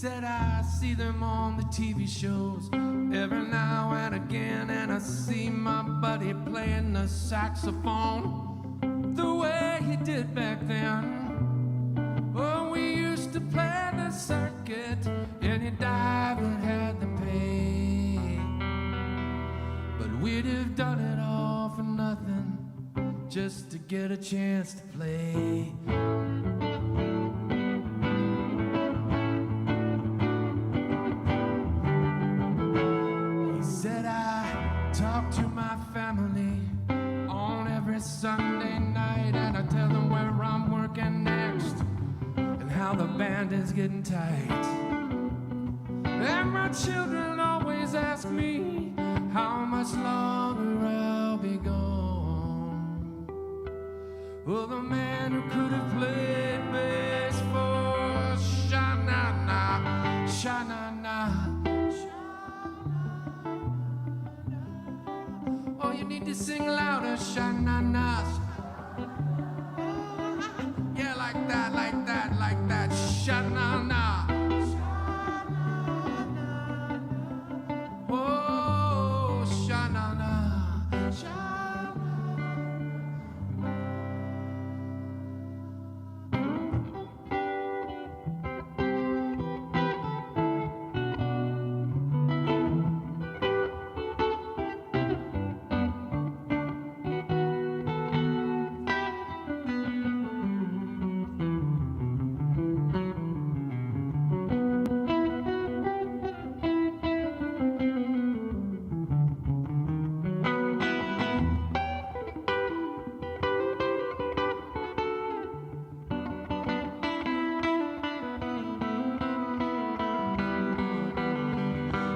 said I see them on the TV shows every now and again, and I see my buddy playing the saxophone the way he did back then. Oh, we used to play the circuit, any diver had to pay, but we'd have done it all for nothing just to get a chance to play. Talk to my family on every Sunday night, and I tell them where I'm working next and how the band is getting tight. And my children always ask me how much longer I'll be gone. Well, the man who could have played bass for Sha-na-na, Sha-na-na. Oh, you need to sing louder, Sha-na-na. Yeah, like that, like that, like that, Sha-na-na. Oh, Sha-na-na, Sha-na-na.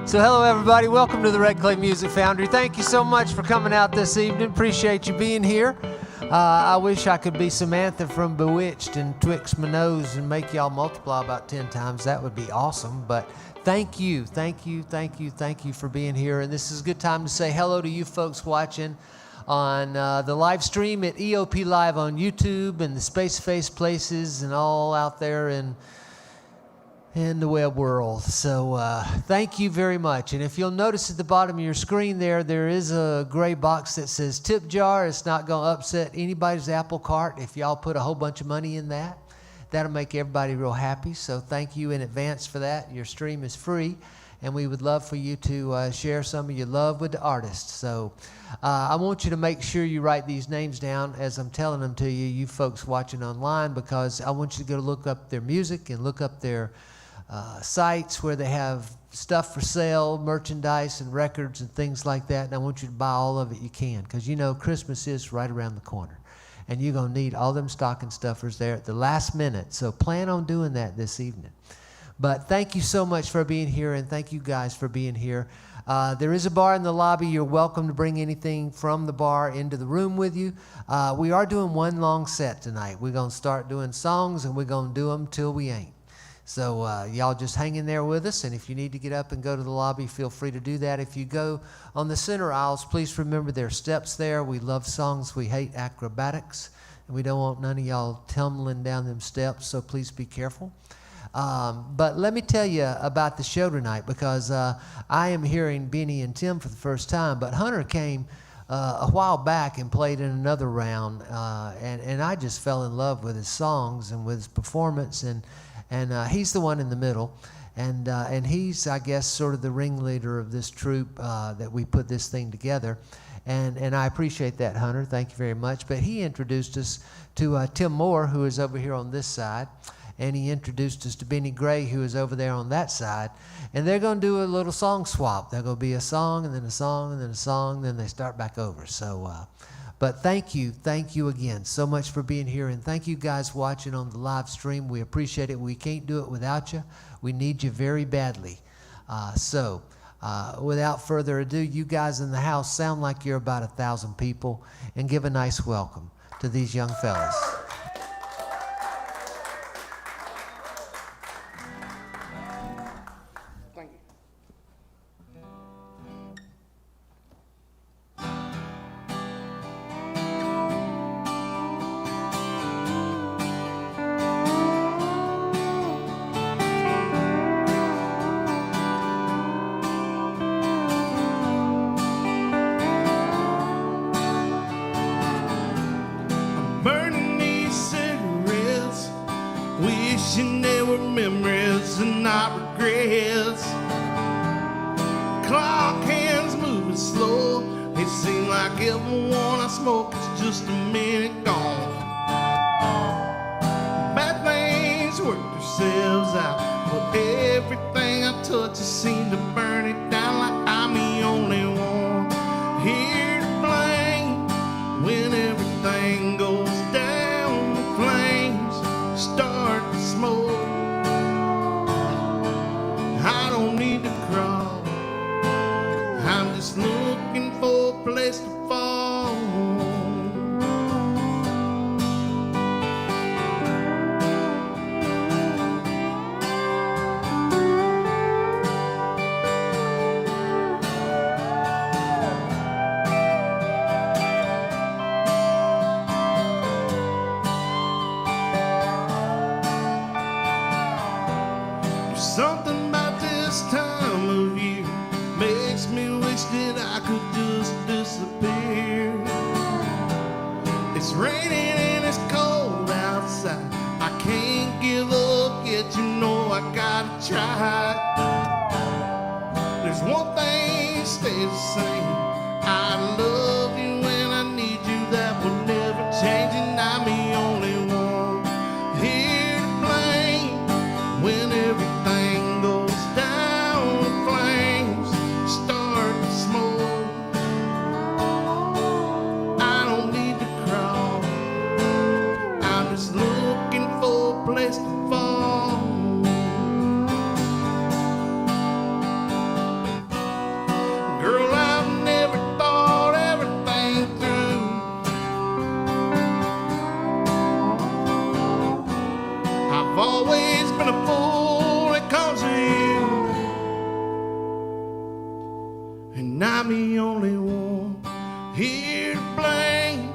So hello everybody, welcome to the Red Clay Music Foundry. Thank you so much for coming out this evening. Appreciate you being here. I wish I could be Samantha from Bewitched and twix my nose and make y'all multiply about 10 times. That would be awesome. But thank you for being here. And this is a good time to say hello to you folks watching on the live stream at EOP Live on YouTube and the Space Face places and all out there in the web world. So thank you very much. And if you'll notice at the bottom of your screen there is a gray box that says tip jar. It's not going to upset anybody's apple cart if y'all put a whole bunch of money in that. That'll make everybody real happy. So thank you in advance for that. Your stream is free, and we would love for you to share some of your love with the artists. So I want you to make sure you write these names down as I'm telling them to you, you folks watching online, because I want you to go look up their music and look up their sites where they have stuff for sale, merchandise and records and things like that. And I want you to buy all of it you can, because you know Christmas is right around the corner. And you're going to need all them stocking stuffers there at the last minute. So plan on doing that this evening. But thank you so much for being here, and thank you guys for being here. There is a bar in the lobby. You're welcome to bring anything from the bar into the room with you. We are doing one long set tonight. We're going to start doing songs, and we're going to do them till we ain't. So y'all just hang in there with us, and if you need to get up and go to the lobby, feel free to do that. If you go on the center aisles, please remember there are steps there. We love songs. We hate acrobatics, and we don't want none of y'all tumbling down them steps, so please be careful. But let me tell you about the show tonight, because I am hearing Bennie and Tim for the first time, but Hunter came a while back and played in another round, and I just fell in love with his songs and with his performance, and he's the one in the middle, and he's, I guess, sort of the ringleader of this troupe that we put this thing together, and I appreciate that, Hunter. Thank you very much. But he introduced us to Tim Moore, who is over here on this side, and he introduced us to Bennie Gray, who is over there on that side, and they're going to do a little song swap. There's going to be a song, and then a song, and then a song, then they start back over. So. But thank you again so much for being here, and thank you guys watching on the live stream. We appreciate it. We can't do it without you. We need you very badly. So without further ado, you guys in the house sound like you're about 1,000 people, and give a nice welcome to these young fellas. with memories and not regrets. Clock hands moving slow. It seems like everyone I smoke is just a minute gone. Bad things work themselves out, but everything I touch just seems to burn it down like I'm the only one here to blame. When everything goes down, the flames start to smoke. I don't need to crawl, I'm just looking for a place to fall. Something about this time of year makes me wish that I could just disappear. It's raining and it's cold outside. I can't give up yet, you know I gotta try. There's one thing that stays the same. I love you and I need you, that will never change, and I'm the only one here to blame. When everything goes down, the flames start to smoke. I don't need to crawl, I'm just looking for a place to fall. Girl, I've never thought everything through. I've always been a fool that comes to you, and I'm the only one here to blame.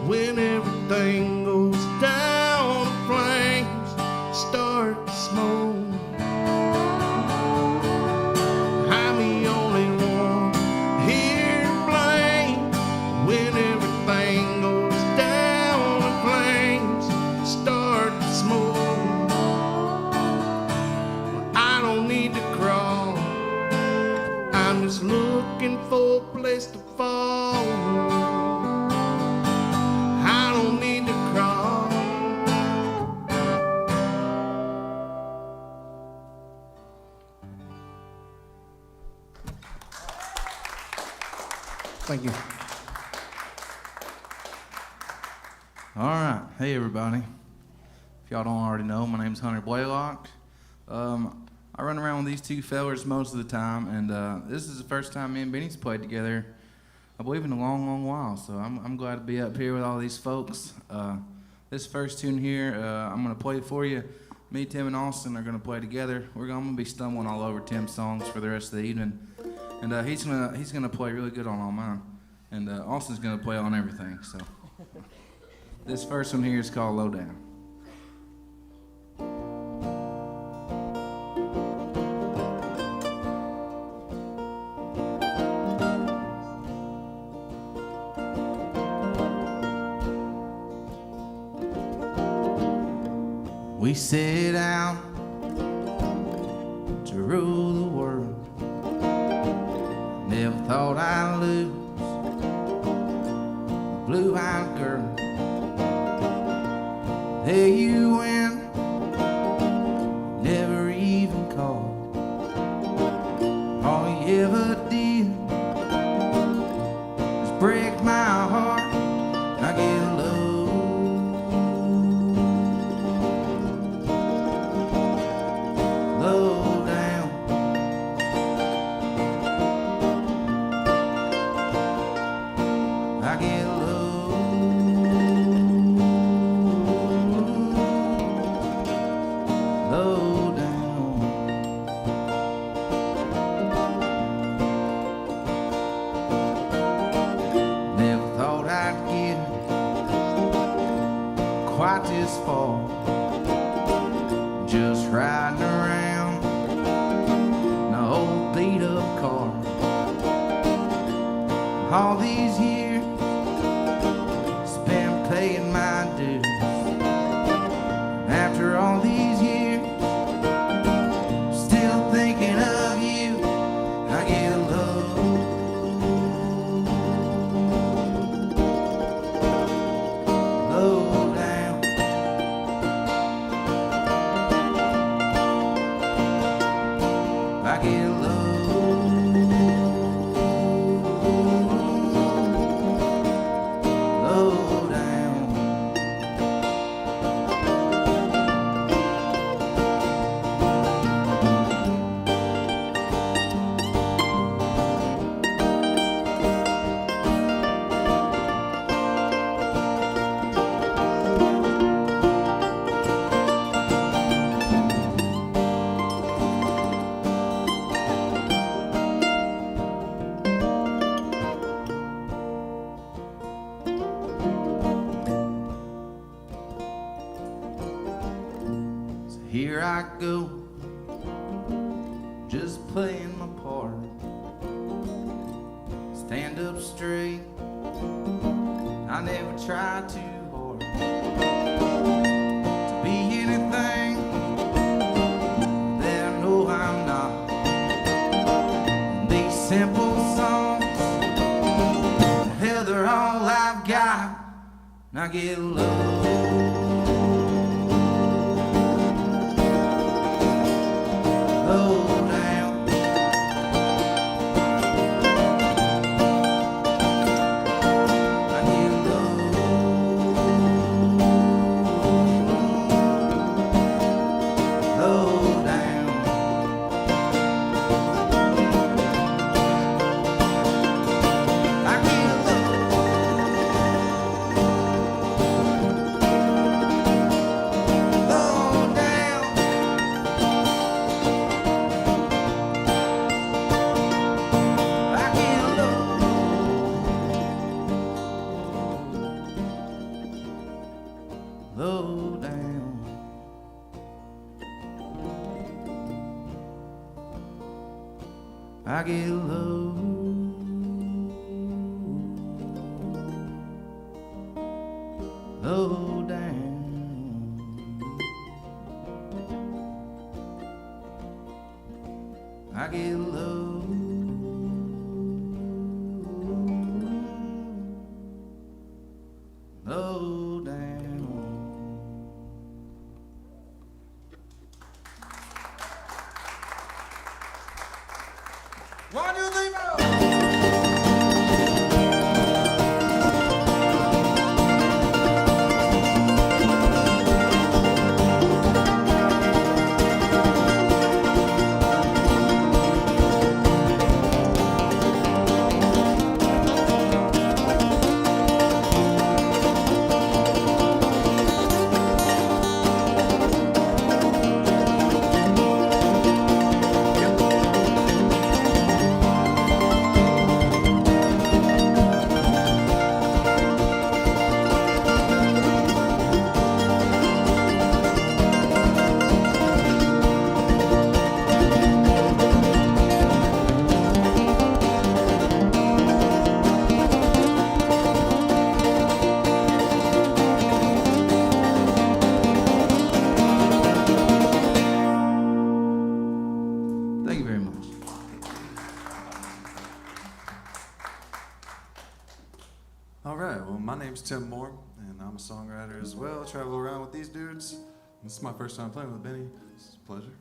When everything goes down, the flames start to smoke. I'm the only one here to blame. When everything goes down, the flames start to smoke. I don't need to crawl, I'm just looking for a place to fall. I don't need to crawl. Thank you. All right. Hey, everybody. If y'all don't already know, my name's Hunter Blalock. I run around with these two fellers most of the time, and this is the first time me and Bennie's played together, I believe, in a long, long while. So I'm glad to be up here with all these folks. This first tune here, I'm going to play it for you. Me, Tim, and Austin are going to play together. I'm going to be stumbling all over Tim's songs for the rest of the evening. And he's gonna play really good on all mine. And Austin's going to play on everything. So this first one here is called Low Down. We set out to rule the world. Never thought I'd lose a blue-eyed girl. There you went, never even called. All you ever did was break my heart. I get low. Quite this far, just riding around in an old beat-up car. All these years spent paying my dues. After all these years, low down. I get low down. Here I go, just playing my part. Stand up straight, I never try too hard to be anything that I know I'm not. These simple songs, hell, they're all I've got, and I get low. Low down. I get low. Low down. I get low. Low down. I get low. Low down. I get low. Low down. I get low. Low down. One, two, three, four. Thank you very much. All right, well, my name's Tim Moore, and I'm a songwriter as well. I travel around with these dudes. This is my first time playing with Bennie. It's a pleasure.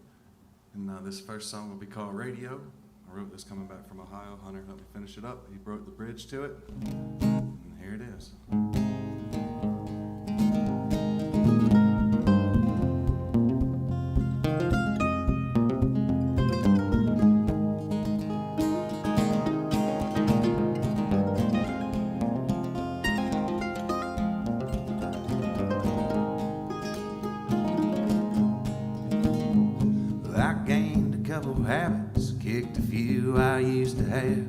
And this first song will be called Radio. I wrote this coming back from Ohio. Hunter helped me finish it up. He wrote the bridge to it. And here it is. I gained a couple habits, kicked a few I used to have,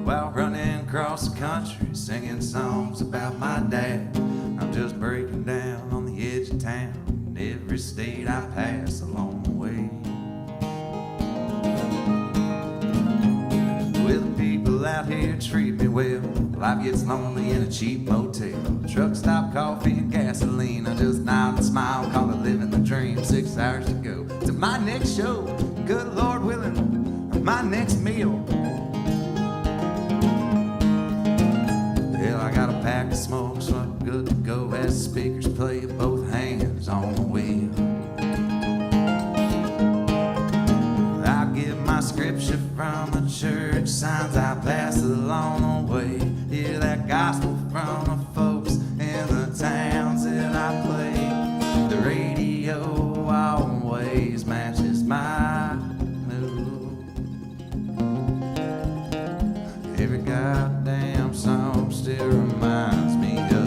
while running across the country, singing songs about my dad. I'm just breaking down on the edge of town, in every state I pass along the way. Well, the people out here treat me well. Life gets lonely in a cheap motel. Truck stop, coffee and gasoline. I just nod and smile, call it living the dream. 6 hours to go to my next show. Good Lord willing, my next meal. Hell, I got a pack of smoke, so I can go good to go as speakers play with both hands on the wheel. I give my scripture from the church signs I pass along the way. Hear that gospel from the folks in the towns that I play. The radio always matches my mood. Every goddamn song still reminds me of you.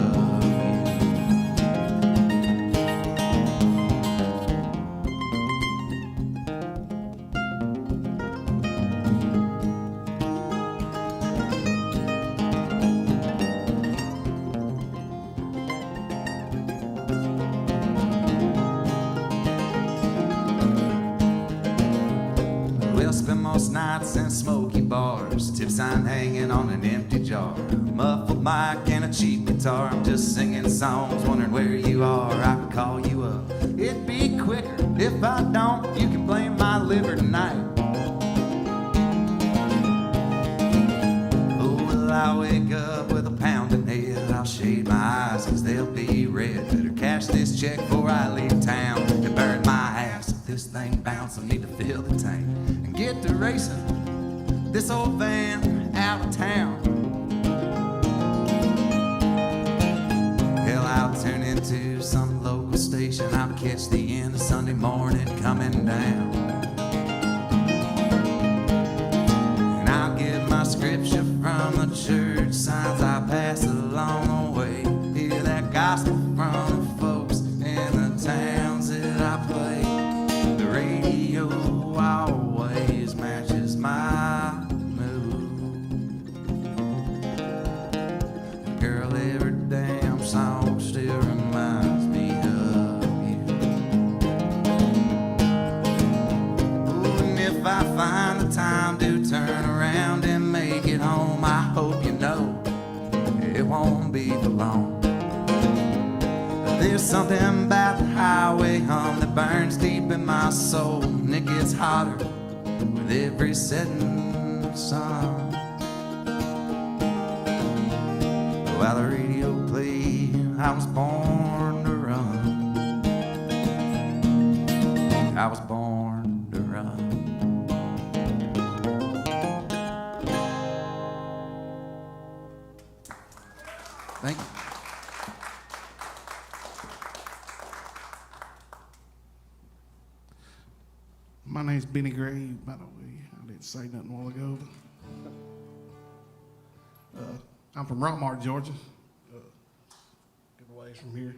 We'll spend most nights in smoky bars, tip sign hanging on an empty jar, muffled mic and a cheap guitar. I'm just singing songs, wondering where you are. I could call you up, it'd be quicker. If I don't, you can blame my liver tonight. Oh, will I wake up with a pounding head? I'll shade my eyes, cause they'll be red. Better cash this check before I leave town and burn my ass. If this thing bounces, I need to fill the tank and get to racing this old van out of town. Hell, I'll turn into some local station. I'll catch the end of Sunday morning coming down. And I'll give my scripture from the church signs I pass along the way. Hear that gospel from the folks in the towns that I play. The radio always matches my mood. Girl, every damn song still reminds me of you. Ooh, and if I find the time to turn around and make it home, I hope you know it won't be for long. There's something about the highway hum that burns deep in my soul, and it gets hotter with every setting sun. While the radio played, I was born to run. I was born to run. Thank you. My name's Bennie Gray, by the way. I didn't say nothing a while ago. I'm from Rockmart, Georgia. Good ways from here.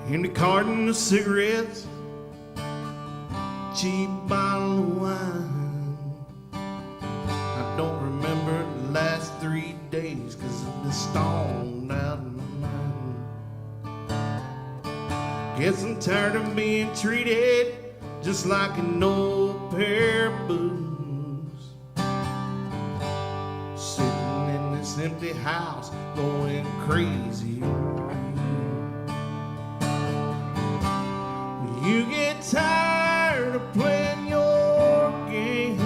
In the carton of cigarettes, cheap bottle of wine. I don't remember the last 3 days, cause I've been stoned out of my mind. Guess I'm tired of being treated just like an old pair of boots. Sitting in this empty house, going crazy. You get tired of playing your games,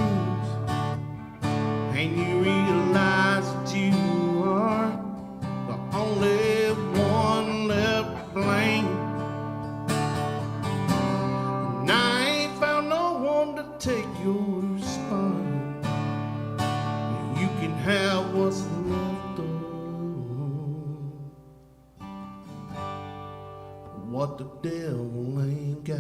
and you realize that you are the only one left to blame. And I ain't found no one to take your spot. You can have what's left of what the devil ain't got.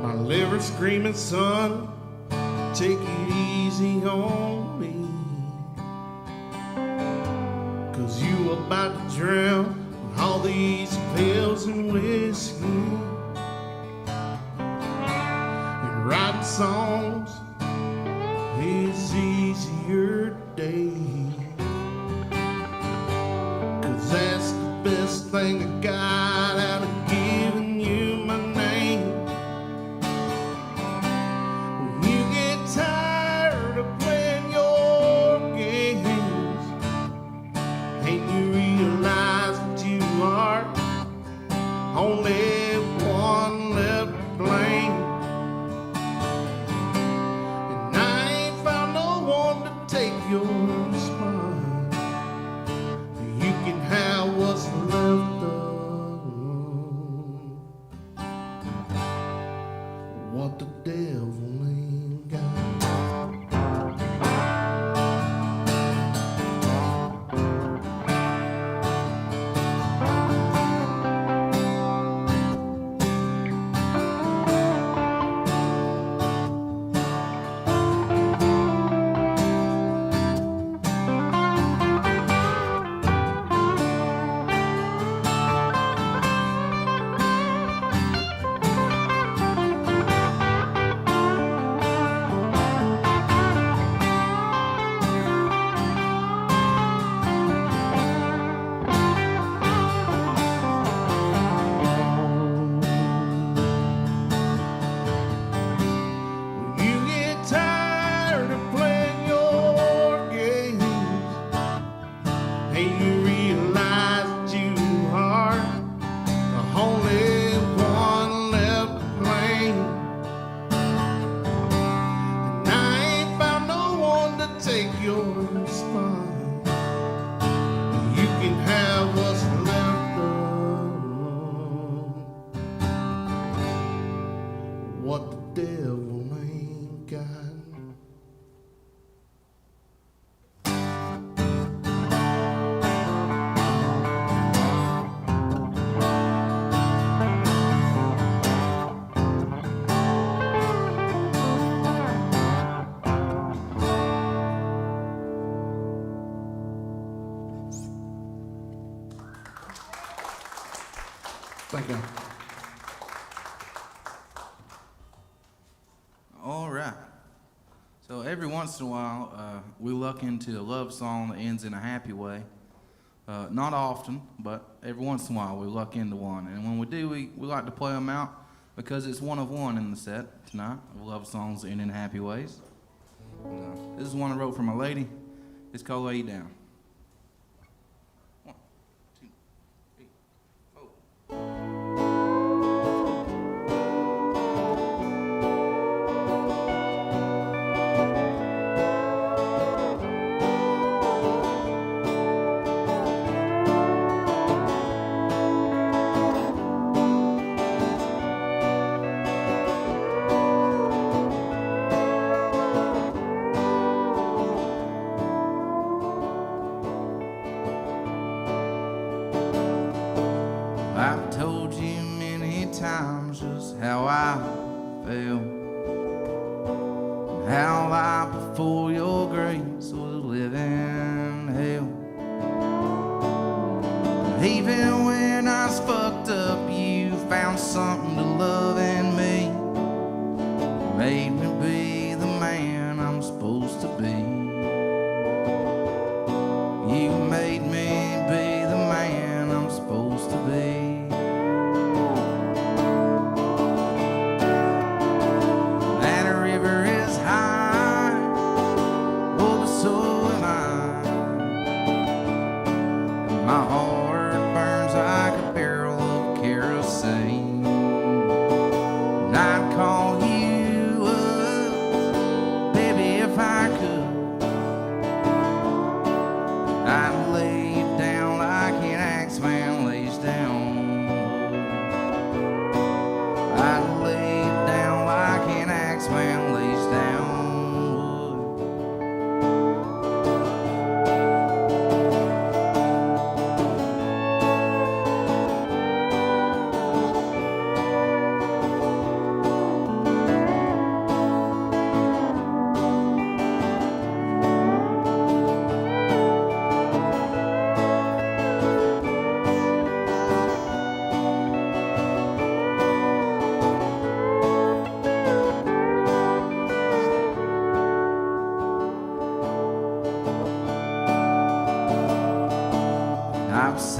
My liver screaming, son, take it easy on me, 'cause you about to drown with all these pills and whiskey. And writing songs is easier today, 'cause that's the best thing I got out of giving you my name. When you get tired of playing your games and you realize that you are only one left to blame, and I ain't found no one to take your spine, you can have what's left of what the devil ain't got. When you get tired of playing your games and you realize that you are the only one left to blame, and I ain't found no one to take your spine, you can have what's left of what the devil ain't got. Thank you. All right. So every once in a while, we luck into a love song that ends in a happy way. Not often, but every once in a while we luck into one. And when we do, we like to play them out because it's one of one in the set tonight of love songs that end in happy ways. This is one I wrote for my lady. It's called Lay You Down. 1, 2, 3, 4. I've told you many times just how I feel, and how life before your grace was a living hell. Even when I was fucked up, you found something to love in me. Made me be the man I'm supposed to be. You made me be the man I'm supposed to be. That river is high, oh, but so am I. And my heart burns like a barrel of kerosene.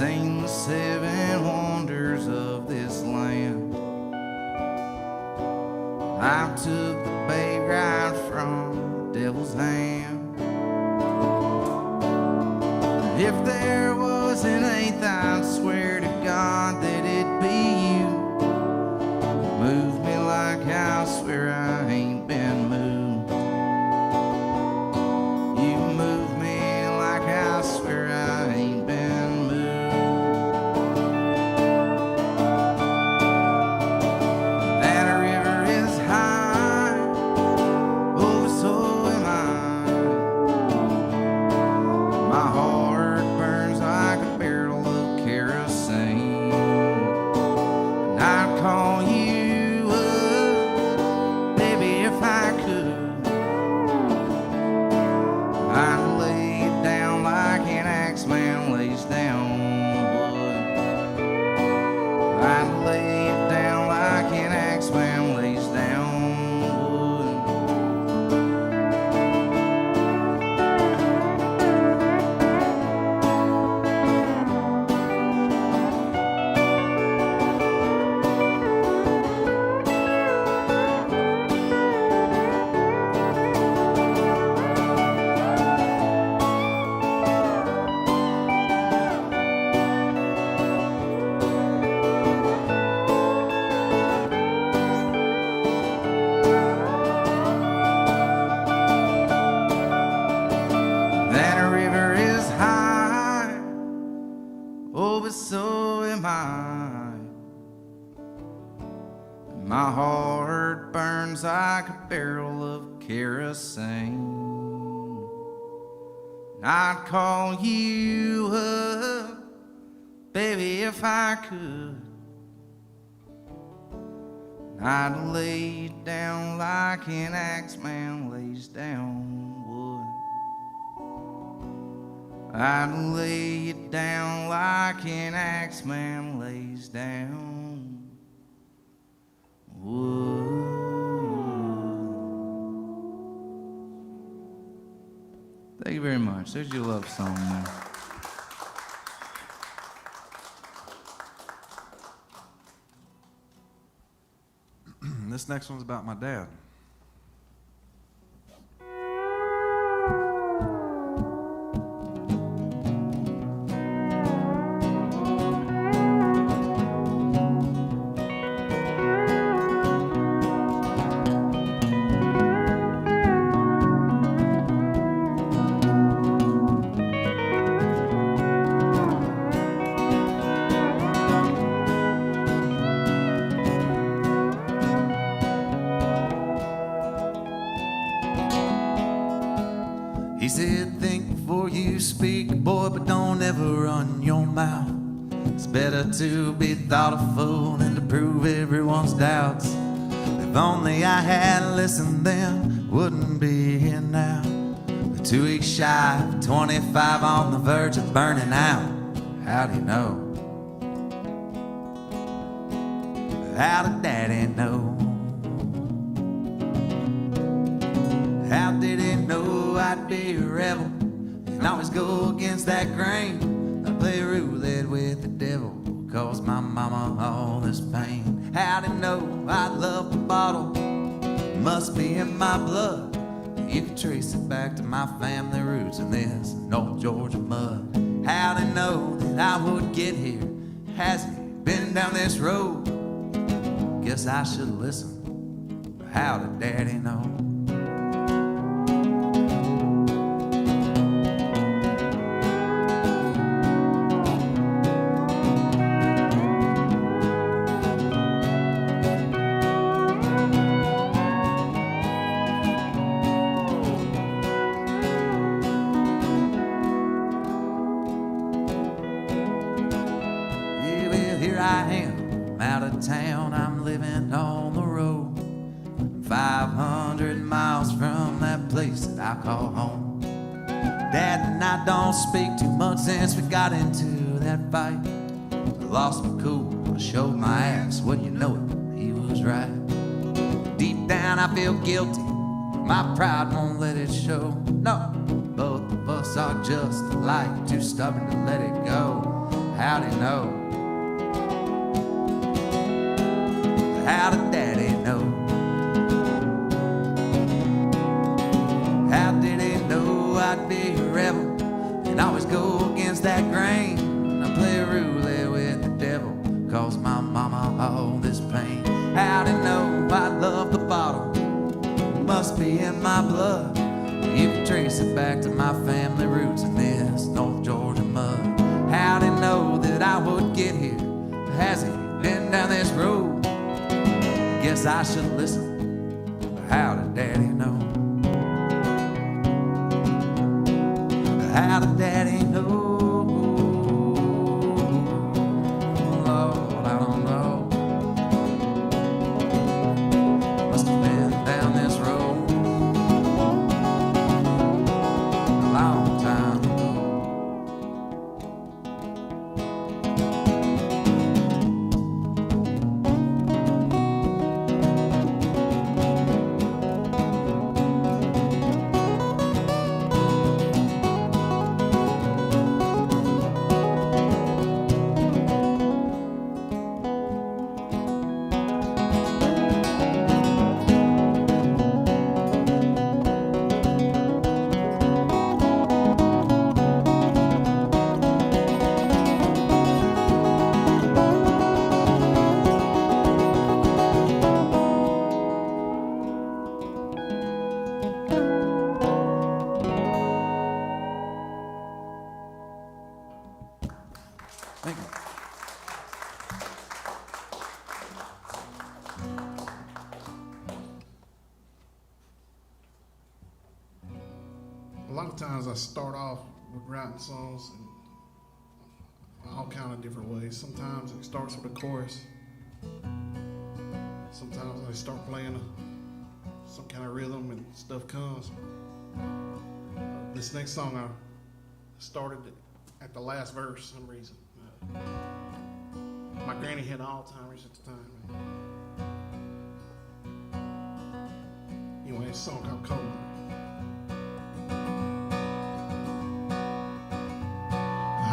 seen the 7 wonders of this land. I took the babe right from the devil's hand. If there was an 8th, I'd swear to God that it'd be you. Move me like I swear I ain't been moved. You move me like I swear I ain't been moved. That river is high, oh so am I. My heart burns like a barrel of kerosene, and I'd call you up, baby, if I could. I'd lay it down like an axeman lays down wood. I'd lay it down like an axeman lays down wood. That river is high, oh, but so am I. And my heart burns like a barrel of kerosene. And I'd call you up, baby, if I could. And I'd lay it down like an axeman lays down wood. I'd lay it down like an axeman lays down wood. Thank you very much. There's your love song there. This next one's about my dad. He said, think before you speak, boy, but don't ever run your mouth. It's better to be thought a fool than to prove everyone's doubts. If only I had listened then, wouldn't be here now. 2 weeks shy of 25, on the verge of burning out. How do you know? How did Daddy know? How did he know I'd be a rebel and always go against that grain? I play roulette with the devil, cause my mama all this pain. How did he know I love the bottle? Must be in my blood. You can trace it back to my family roots in this North Georgia mud. How did he know that I would get here? Has he been down this road? Guess I should listen. But how did Daddy know? Here I am, out of town, I'm living on the road, 500 miles from that place that I call home. Dad and I don't speak too much since we got into that fight. I lost my cool, I showed my ass, wouldn't you know it, he was right. Deep down I feel guilty, my pride won't let it show. No, both of us are just alike, too stubborn to let it go. how'd he know? How did Daddy know? How did he know I'd be a rebel and always go against that grain? I play roulette with the devil, cause my mama all this pain. How'd he know I love the bottle? Must be in my blood. You can trace it back to my family roots in this North Georgia mud. How'd he know that I would get here? Has he been down this road? Guess I should listen. But how did Daddy know? How did Daddy know? Lord, I don't know. Must have been down this road a long time ago. Thank you. A lot of times I start off with writing songs in all kind of different ways. Sometimes it starts with a chorus. Sometimes I start playing some kind of rhythm and stuff comes. This next song I started at the last verse for some reason. My granny had Alzheimer's at the time. Anyway, it's a song called Cold.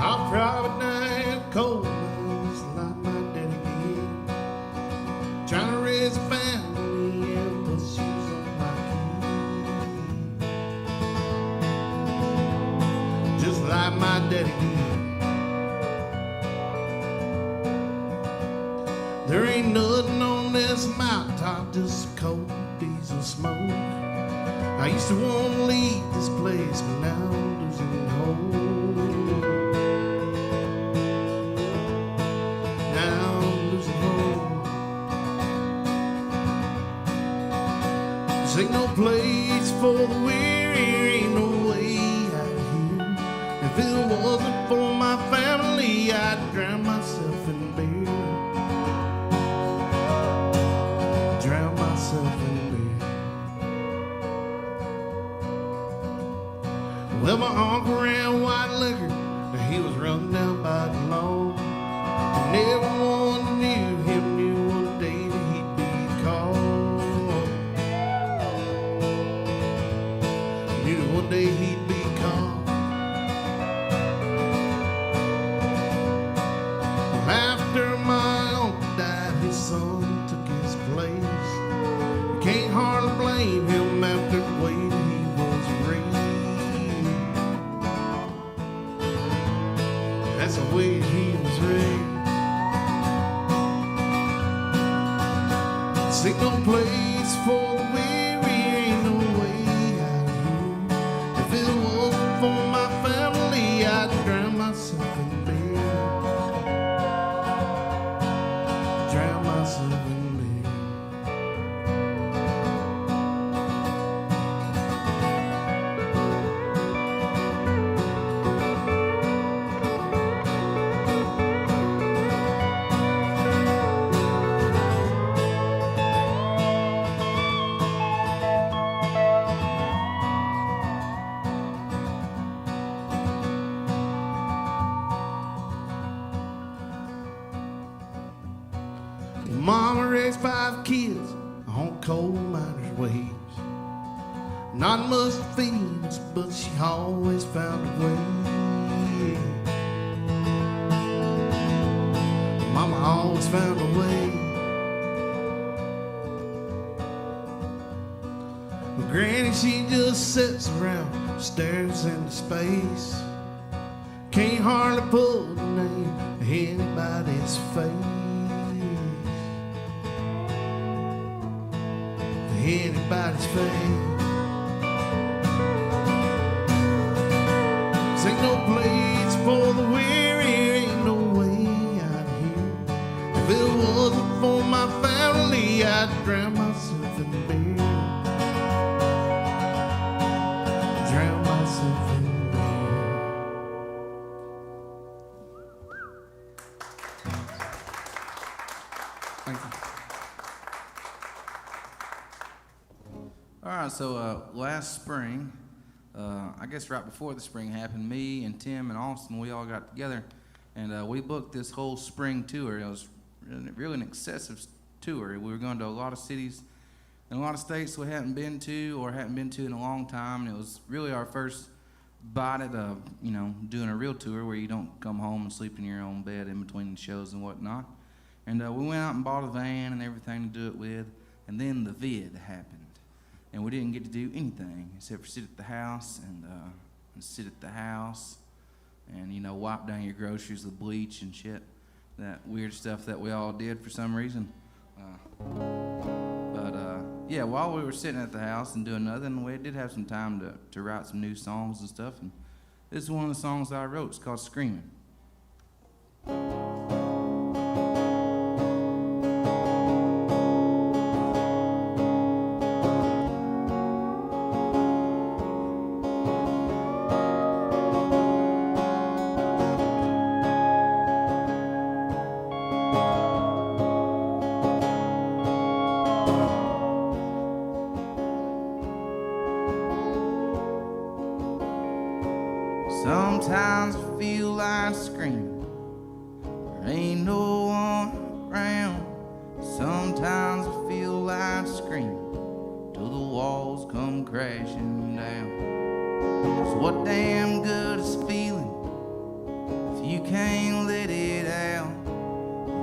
Our private night cold was like my daddy did, trying to raise a family and put shoes on my kid, just like my daddy did. There ain't nothing on this mountaintop, just cold diesel smoke. I used to want to leave this place, but now I'm losing hope. Ain't no place for the weary, ain't no way out of here. If it wasn't for my family, I'd drown myself in beer. Drown myself in beer. Well, my uncle ran white liquor, but he was run down by the law. And everyone knew him, knew one day that he'd be called. One day he'd be called. After my uncle died, his son took his place. You can't hardly blame him after the way that he was raised. That's the way he was raised. Ain't no place for the weary, ain't no way out of here. If it wasn't for my family, I'd drown myself in beer. Drown myself in beer. Mama raised 5 kids on coal miners' wages. Not much feelings, but she always found a way. I always found a way. Well, Granny, she just sits around, stares into space. Can't hardly pull the name of anybody's face. Anybody's face. This ain't no place for the weary, ain't no way out here. If it wasn't for my family, I'd drown myself in beer. Drown myself in beer. Thank you. All right, so last spring, I guess right before the spring happened, me and Tim and Austin, we all got together, and we booked this whole spring tour. It was really an excessive tour. We were going to a lot of cities and a lot of states we hadn't been to or hadn't been to in a long time, and it was really our first bite at doing a real tour where you don't come home and sleep in your own bed in between the shows and whatnot. And we went out and bought a van and everything to do it with, and then the vid happened. And we didn't get to do anything except for sit at the house and sit at the house and, wipe down your groceries with bleach and shit. That weird stuff that we all did for some reason. Yeah, while we were sitting at the house and doing nothing, we did have some time to write some new songs and stuff. And this is one of the songs I wrote. It's called Screaming. Sometimes I feel like screaming, there ain't no one around. Sometimes I feel like screaming till the walls come crashing down. So what damn good is feeling if you can't let it out?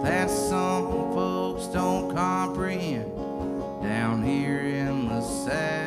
That's something folks don't comprehend down here in the South.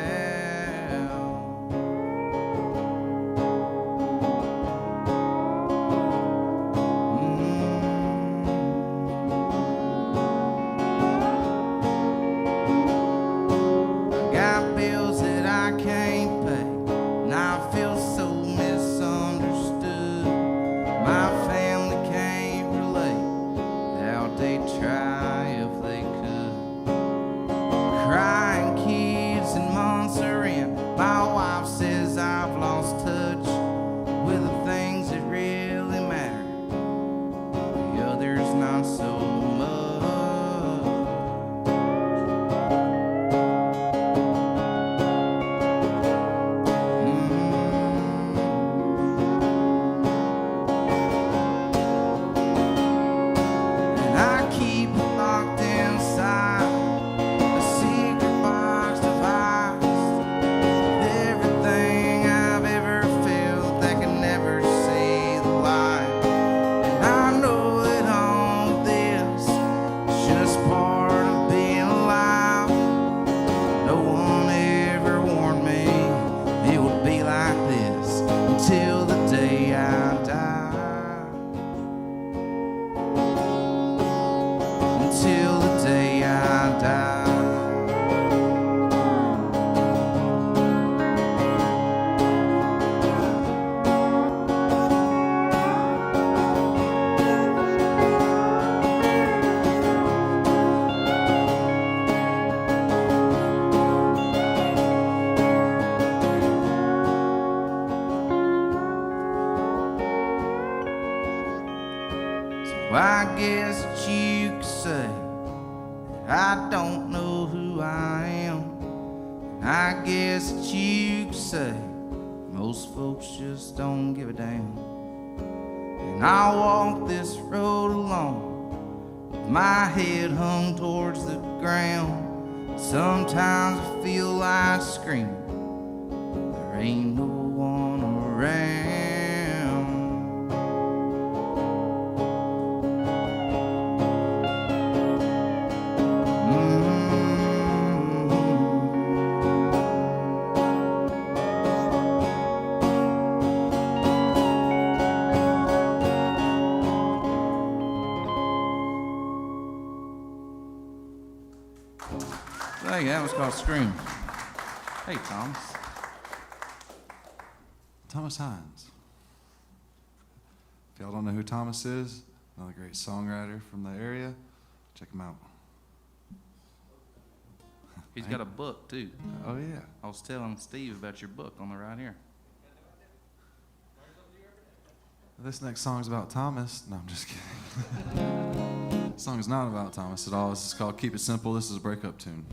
I guess that you could say that I don't know who I am. I guess that you could say most folks just don't give a damn. And I walk this road alone with my head hung towards the ground. Sometimes I feel like screaming, there ain't no one around. Thank you. That was called Scream. Hey, Thomas. Thomas Hines. If y'all don't know who Thomas is, another great songwriter from the area, check him out. He's got a book, too. Oh, yeah. I was telling Steve about your book on the right here. This next song's about Thomas. No, I'm just kidding. This song is not about Thomas at all. This is called Keep It Simple. This is a breakup tune.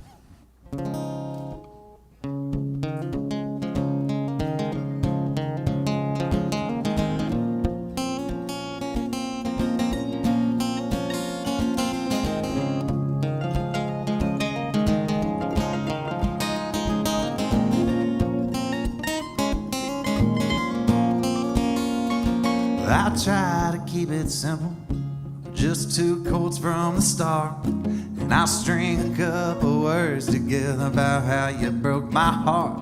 I try to keep it simple, just two chords from the start, and I'll string a couple words together about how you broke my heart.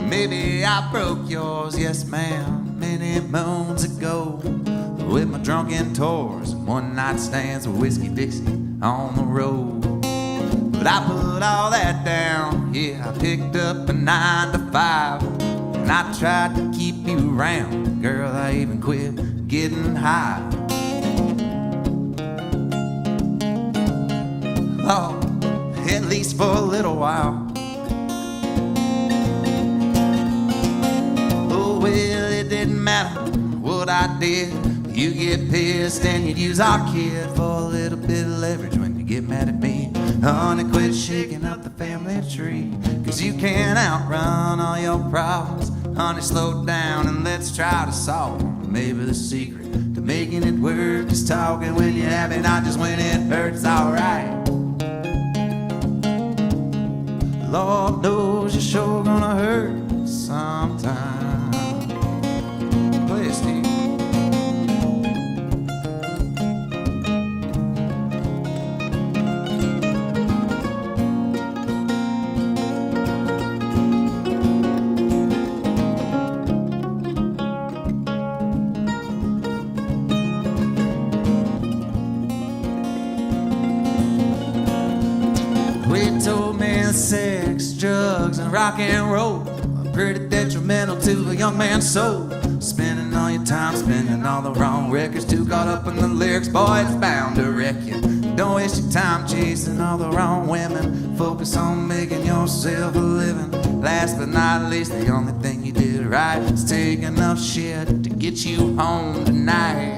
Maybe I broke yours, yes ma'am, many moons ago, with my drunken tours and one night stands with Whiskey Dixie on the road. But I put all that down, yeah, I picked up a 9 to 5, and I tried to keep you around, girl, I even quit getting high. Oh, at least for a little while. Oh, well, it didn't matter what I did. You get pissed and you'd use our kid for a little bit of leverage when you get mad at me. Honey, quit shaking up the family tree, 'cause you can't outrun all your problems. Honey, slow down and let's try to solve them. Maybe the secret to making it work is talking when you're happy, not just when it hurts. Alright. Lord knows you're sure gonna hurt sometime. Play it, Steve. Sex, drugs, and rock and roll are pretty detrimental to a young man's soul. Spending all your time spinning all the wrong records, too caught up in the lyrics, boy, it's bound to wreck you. Don't waste your time chasing all the wrong women. Focus on making yourself a living. Last but not least, the only thing you did right is take enough shit to get you home tonight.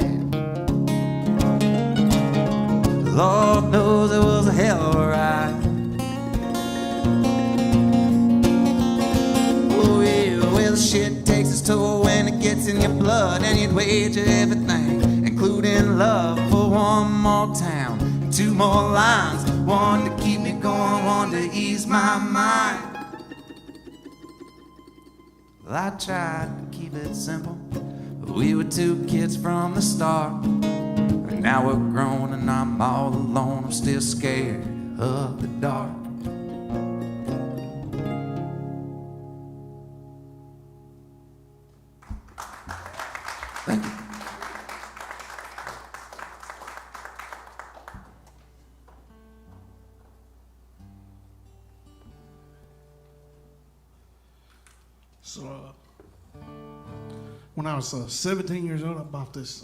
Lord knows it was a hell of a ride. Shit takes its toll when it gets in your blood, and you'd wager everything, including love, for one more town and 2 more lines. One to keep me going, one to ease my mind. Well, I tried to keep it simple. We were 2 kids from the start, and now we're grown and I'm all alone. I'm still scared of the dark. Thank you. So, when I was 17 years old, I bought this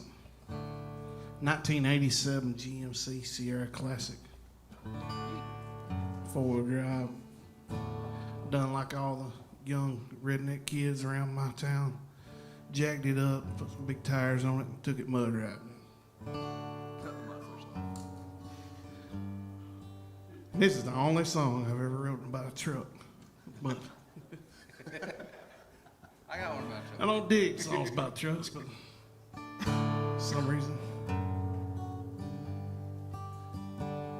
1987 GMC Sierra Classic 4-wheel drive. Done like all the young redneck kids around my town. Jacked it up, put some big tires on it, and took it mud riding. This is the only song I've ever written about a truck. But I got one about I don't dig songs about trucks, but for some reason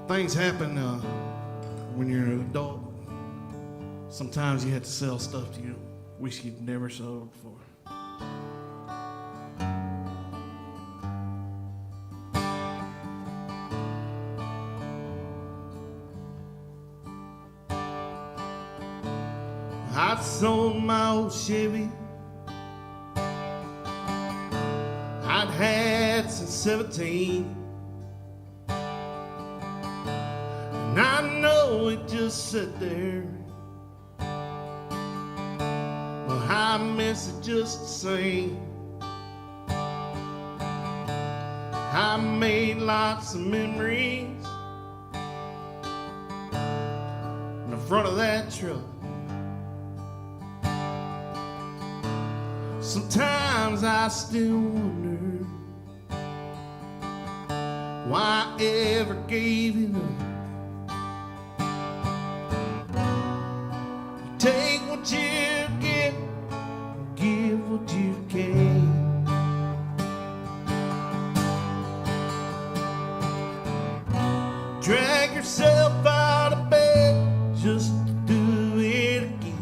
things happen when you're an adult. Sometimes you have to sell stuff you wish you'd never sold before. I sold my old Chevy I'd had since 17, and I know it could just sit there. Well, I miss it just the same. I made lots of memories in the front of that truck. Sometimes I still wonder why I ever gave it up. You take what you get, give what you can. Drag yourself out of bed just to do it again.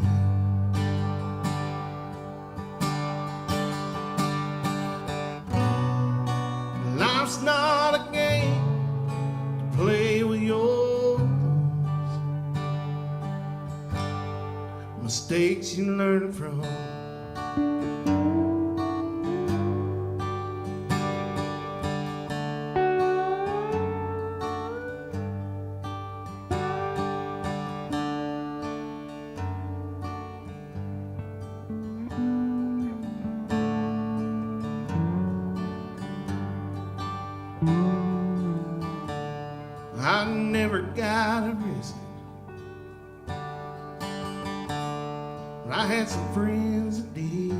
Life's not a game to play with your thoughts. Mistakes you learn from. I never got arrested, but I had some friends that did.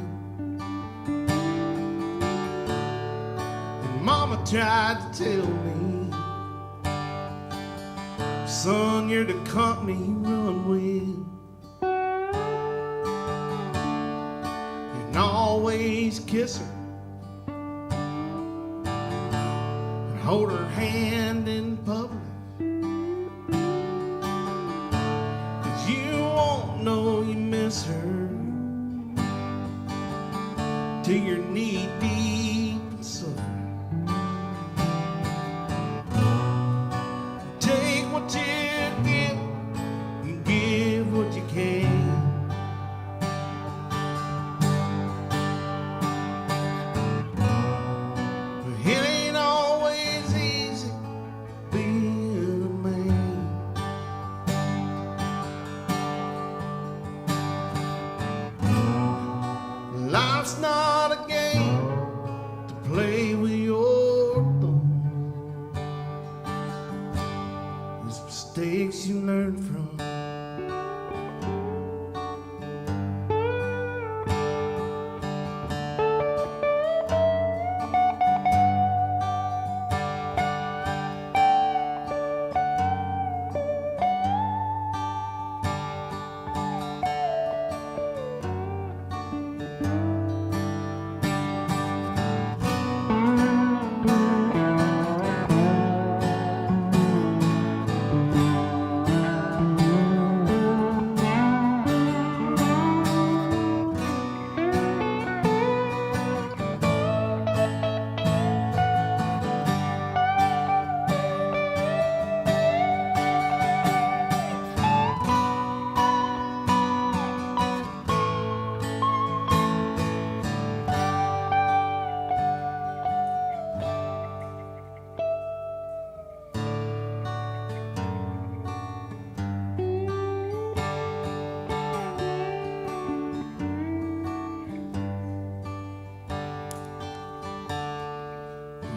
And Mama tried to tell me, son, you're the company you run with. And always kiss her and hold her hand in public. Know you miss her till you're knee deep in suffering. Take what you get and give what you can. But it ain't always easy being a man. Life's not a game to play with your thoughts. It's mistakes you learn from.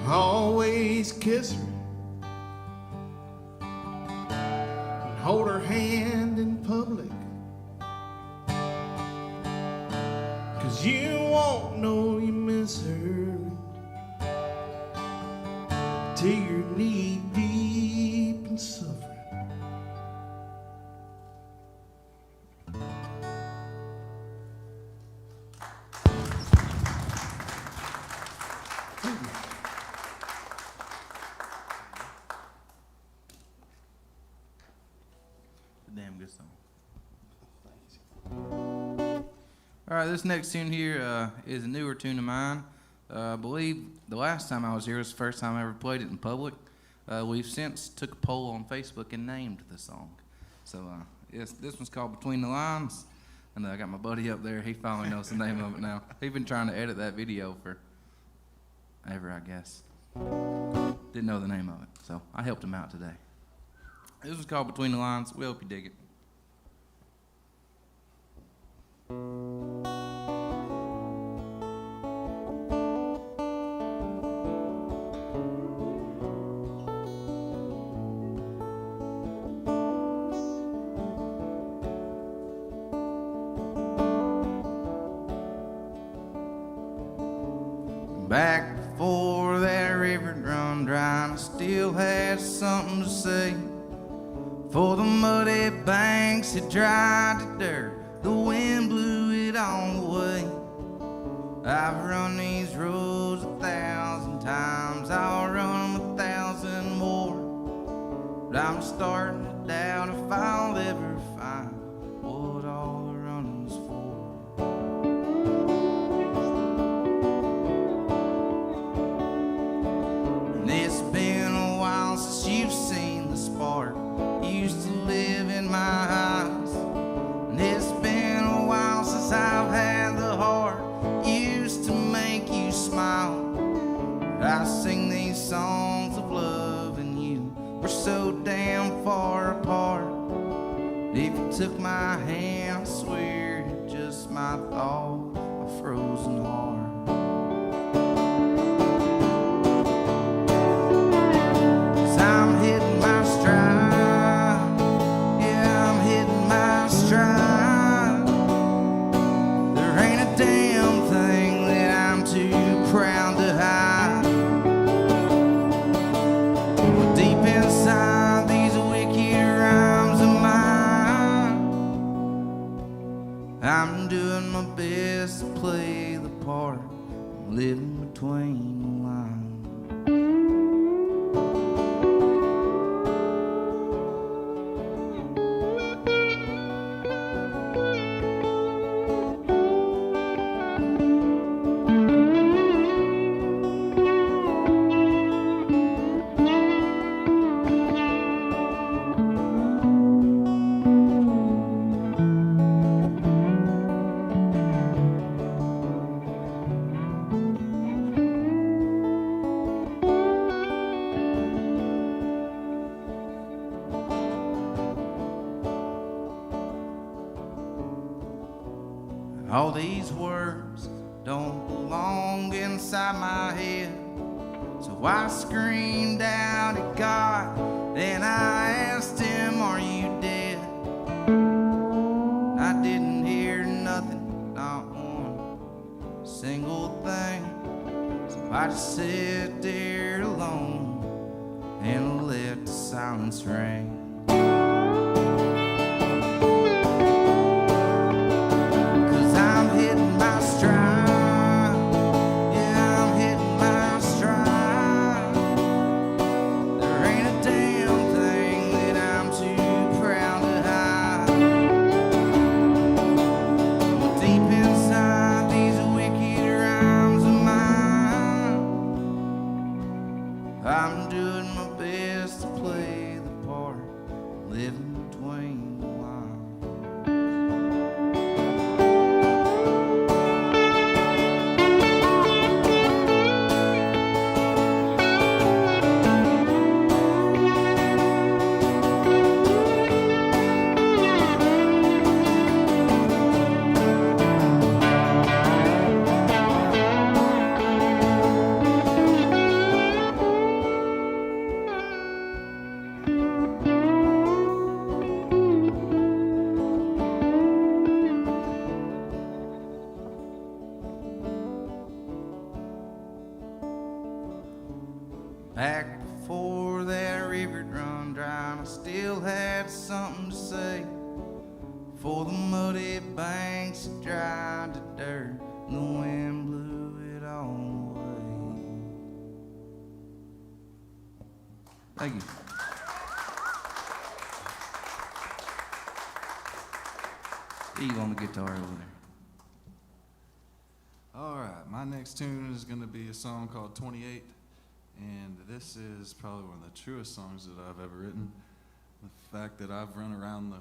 Always kiss her and hold her hand in public, 'cause you won't know you miss her till you're knee deep in suffering. Damn good song. All right, this next tune here is a newer tune of mine. I believe the last time I was here was the first time I ever played it in public. We've since took a poll on Facebook and named the song. So yes, this one's called Between the Lines, and I got my buddy up there. He finally knows the name of it now. He's been trying to edit that video for ever, I guess. Didn't know the name of it, so I helped him out today. This was called Between the Lines. We hope you dig it. Back before that river run dry, I still had something to say. For the muddy banks had dried to dirt, the wind blew it all away. I've run these roads 1,000 times, I'll run them 1,000 more. But I'm starting to doubt if I'll ever find what all the running's for. It's been a while since you've seen the spark used to live in my eyes. And it's been a while since I've had the heart used to make you smile. But I sing these songs of love and you we're so damn far apart. If you took my hand, I swear you just might thaw a frozen heart. I'm hitting my stride, yeah, I'm hitting my stride. There ain't a damn thing that I'm too proud to hide. Deep inside these wicked rhymes of mine, I'm doing my best to play the part, I'm living between the lines. All these words don't belong inside my head. So I screamed out at God, and I asked him, are you dead? I didn't hear nothing, not one single thing. So I just sat there alone and let the silence ring. I'm doing my best to play the part, living between the lines. Back before that river run dry, I still had something to say. For the muddy banks had dried to dirt, and the wind blew it all away. Thank you. Steve on the guitar over there. All right, my next tune is going to be a song called 28, and this is probably one of the truest songs that I've ever written. The fact that I've run around the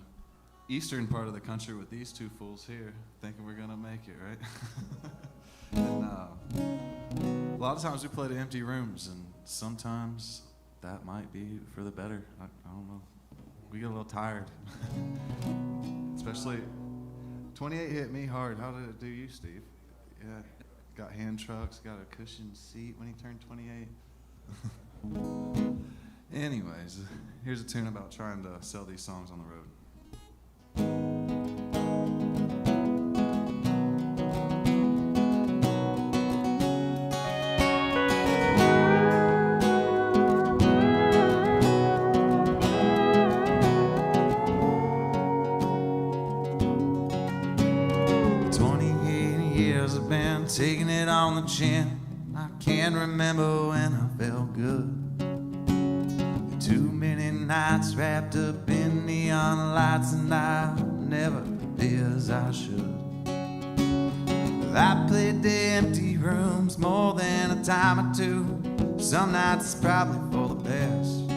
eastern part of the country with these two fools here, thinking we're going to make it, right? And a lot of times we play to empty rooms, and sometimes that might be for the better. I don't know. we get a little tired. Especially 28 hit me hard. How did it do you, Steve? Yeah, got hand trucks, got a cushioned seat when he turned 28. Anyways, here's a tune about trying to sell these songs on the road. 28 years I've been taking it on the chin. I can't remember when I felt good. Too many nights wrapped up in neon lights, and I never did as I should. I played the empty rooms more than a time or two. Some nights it's probably for the best,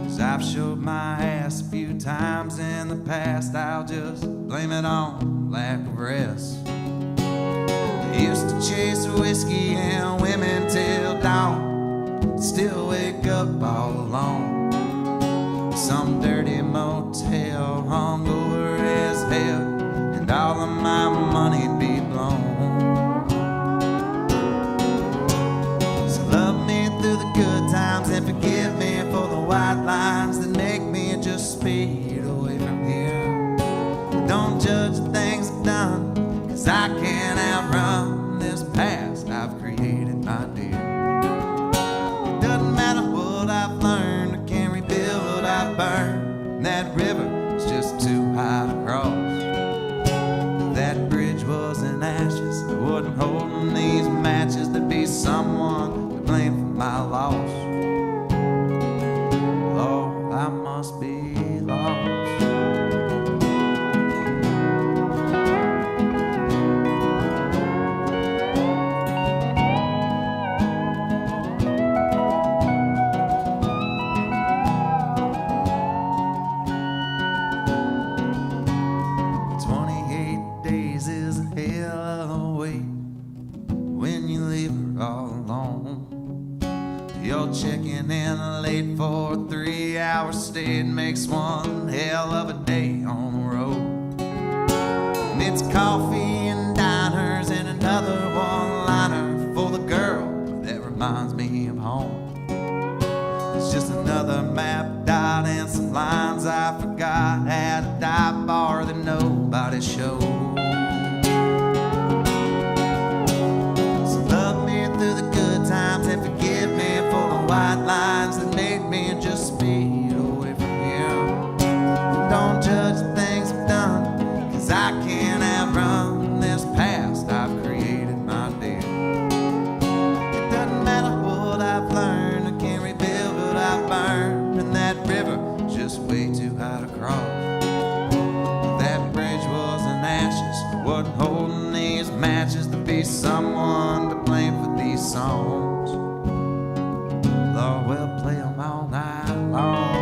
'cause I've showed my ass a few times in the past. I'll just blame it on lack of rest. I used to chase whiskey and women till dawn, still wake up all alone. Some dirty motel hung over his head, and all of my money'd be blown. So love me through the good times and forgive me for the white lines that make me just speed away from here. Don't judge the things I've done, 'cause I can't outrun this past I've created, my dear. It doesn't matter what I've learned, I can't rebuild what I've burned. That river is just too high to cross. That bridge was in ashes, I wasn't holding these matches. There'd be someone to blame for my loss. Oh, I must be lost. 28 days is a hell of a wait when you leave her all alone. You're checking in late for a 3-hour stay. It makes one hell of a day on the road. And it's coffee and diners and another one-liner for the girl that reminds me of home. It's just another map dot and some lines I forgot at a dive bar that nobody showed. So love me through the good times and forgive me for the white lines that made me just speed away from here. Don't judge the things I've done, 'cause I can't outrun this past I've created, my dear. It doesn't matter what I've learned, I can't rebuild what I've burned. And that river is just way too high to cross. That bridge was in ashes, I wasn't holding these matches. To be someone to blame for these songs, Lord, we'll play them all night long.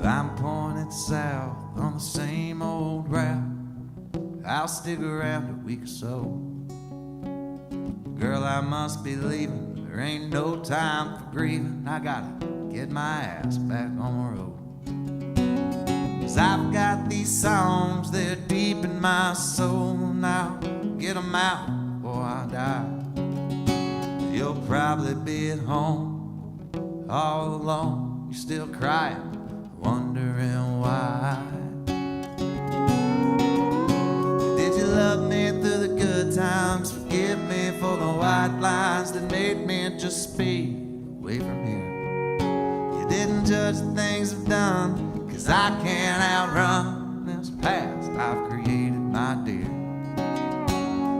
I'm pointed south on the same old route. I'll stick around a week or so. Girl, I must be leaving. There ain't no time for grieving. I gotta get my ass back on the road. 'Cause I've got these songs, they're deep in my soul. Now get them out before I die. You'll probably be at home all alone. You're still crying, wondering why. Did you love me through the good times? Forgive me for the white lines that made me just speed away from here. You didn't judge the things I've done, 'cause I can't outrun this past I've created, my dear.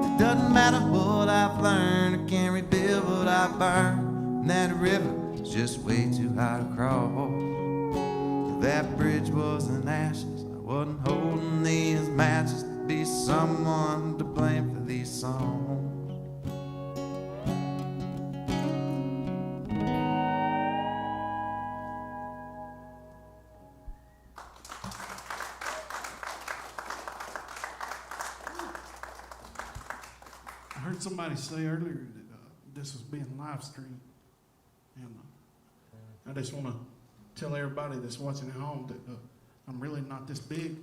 It doesn't matter what I've learned, I can't rebuild what I've burned. And that river is just way too high to cross. If that bridge was in ashes, I wasn't holding these matches to be someone to blame for these songs. I heard somebody say earlier that this was being live streamed, and I just want to tell everybody that's watching at home that I'm really not this big.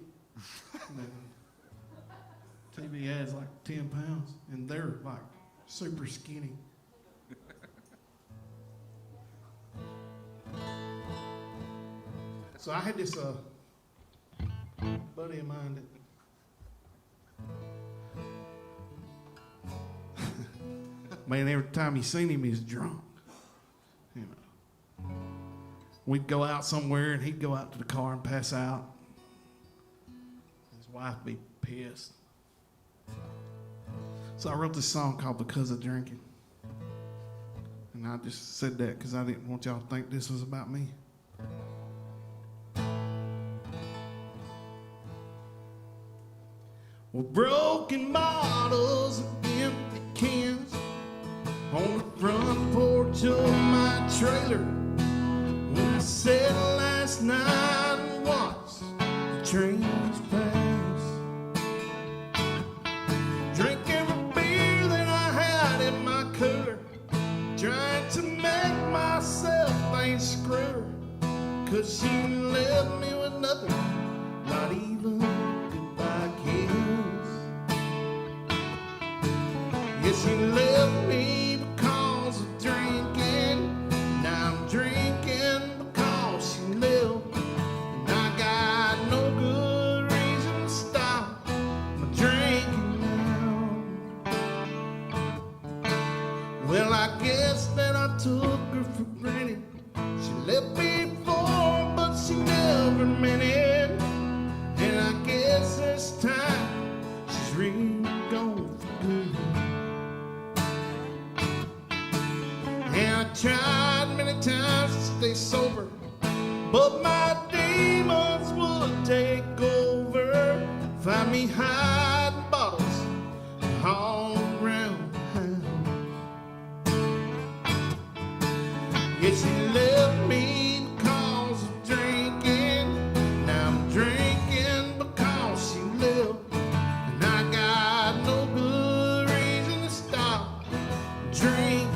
TV adds like 10 pounds, and they're like super skinny. So I had this buddy of mine that man, every time he seen him, he was drunk. You know, we'd go out somewhere, and he'd go out to the car and pass out. His wife would be pissed. So I wrote this song called "Because of Drinking," and I just said that because I didn't want y'all to think this was about me. Well, broken bottles and empty cans on the front porch of my trailer. When I sat last night and watched the trains pass, drinking the beer that I had in my cooler, trying to make myself think screw her, 'cause she left me with nothing, not even goodbye kiss. Yeah, she left me because of drinking. Now I'm drinking because she left. And I got no good reason to stop my drinking now. Well, I guess that I took her for granted. She left before, but she never meant it. And I guess this time she's really gone for good. And I tried many times to stay sober, but my demons would take over. Find me hiding bottles all around the house. Yeah, she left me because of drinking. Now I'm drinking because she left. And I got no good reason to stop drinking.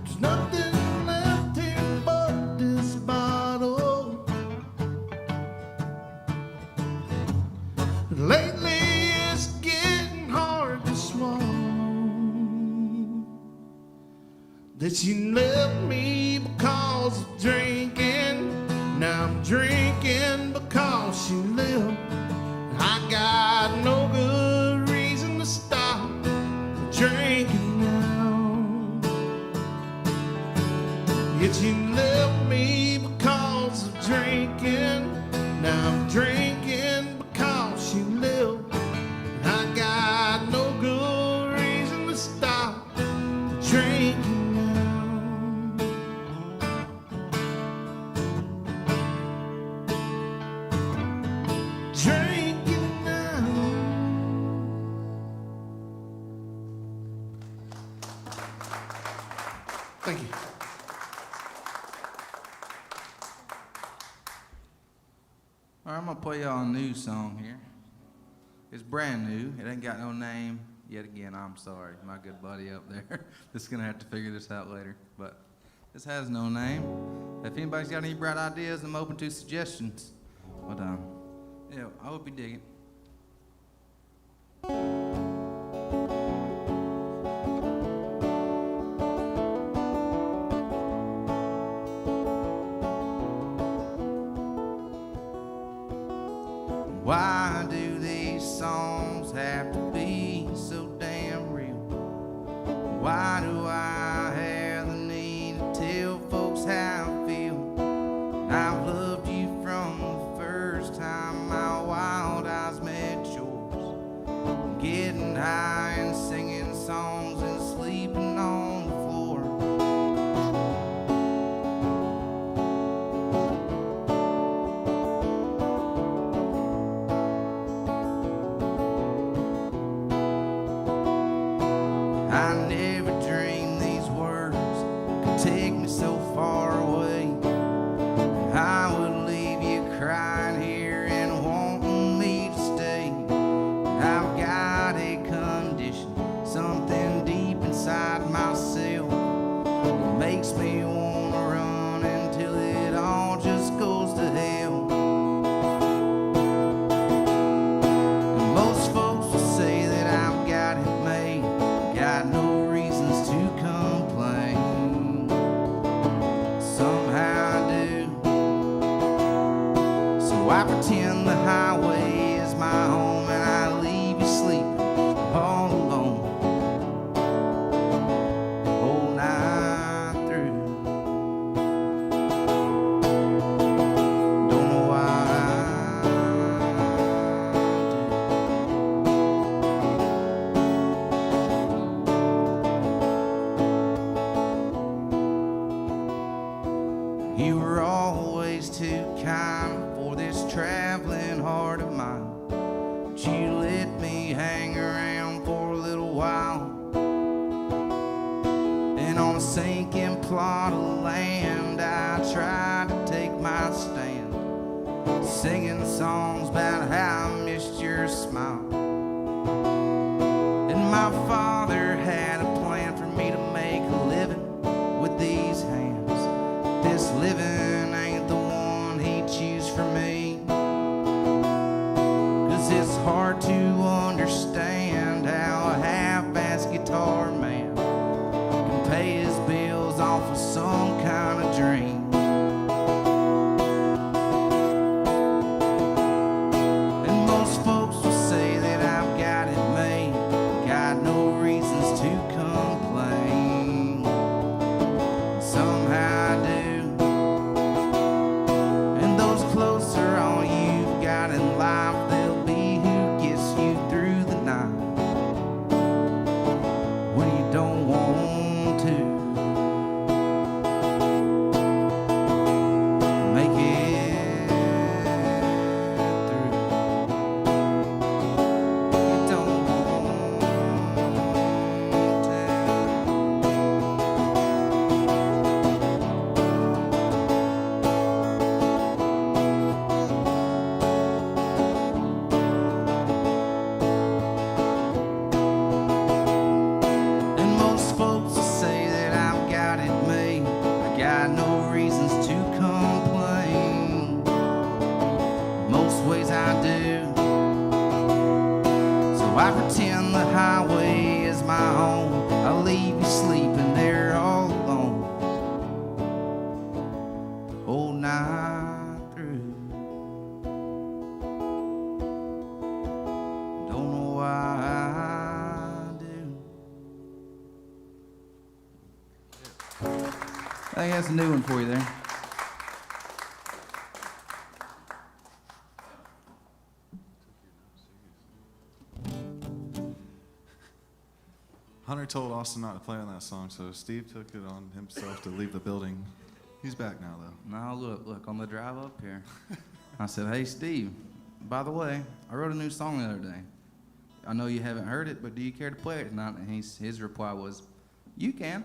There's nothing left here but this bottle. Lately it's getting hard to swallow that she left me because of drinking. Now I'm drinking because she left. I got no good reason to stop drinking now. Yet she left me because of drinking. Now I'm drinking because she left. I got no good reason to stop drinking now. Drinking now. Thank you. All right, I'm gonna play y'all a new song here. It's brand new. It ain't got no name. Yet again, I'm sorry, my good buddy up there. Just gonna have to figure this out later. But this has no name. If anybody's got any bright ideas, I'm open to suggestions. But yeah, I hope you dig it. on a sinking plot of land, I tried to take my stand, singing songs about how I missed your smile. And my father had a plan for me to make a living with these hands. This living ain't the one he'd choose for me, 'cause it's hard to understand how a half-ass guitar man can pay his bills off of some kind of dream. And most folks will say that I've got it made, got no reasons to complain. Somehow I do. And those closer all you've got in life, they'll be who gets you through the night when you don't want to make it through. You don't want to. And most folks will say that I've got it made, I got no reasons to complain. Most ways I do. So I pretend the highway is my home. I leave you sleeping there all alone, the whole night through. Don't know why I do. I think that's a new one for you there. Hunter told Austin not to play on that song, so Steve took it on himself to leave the building. He's back now, though. Now look, on the drive up here, I said, "Hey Steve, by the way, I wrote a new song the other day. I know you haven't heard it, but do you care to play it tonight?" And his reply was, "You can."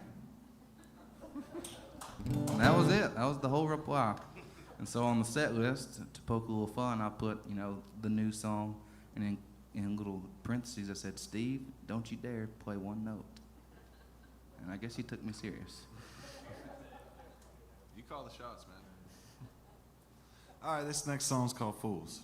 And that was it. That was the whole reply. And so on the set list, to poke a little fun, I put, the new song, and then in little parentheses I said, "Steve, don't you dare play one note." And I guess he took me serious. You call the shots, man. All right, this next song's called Fools.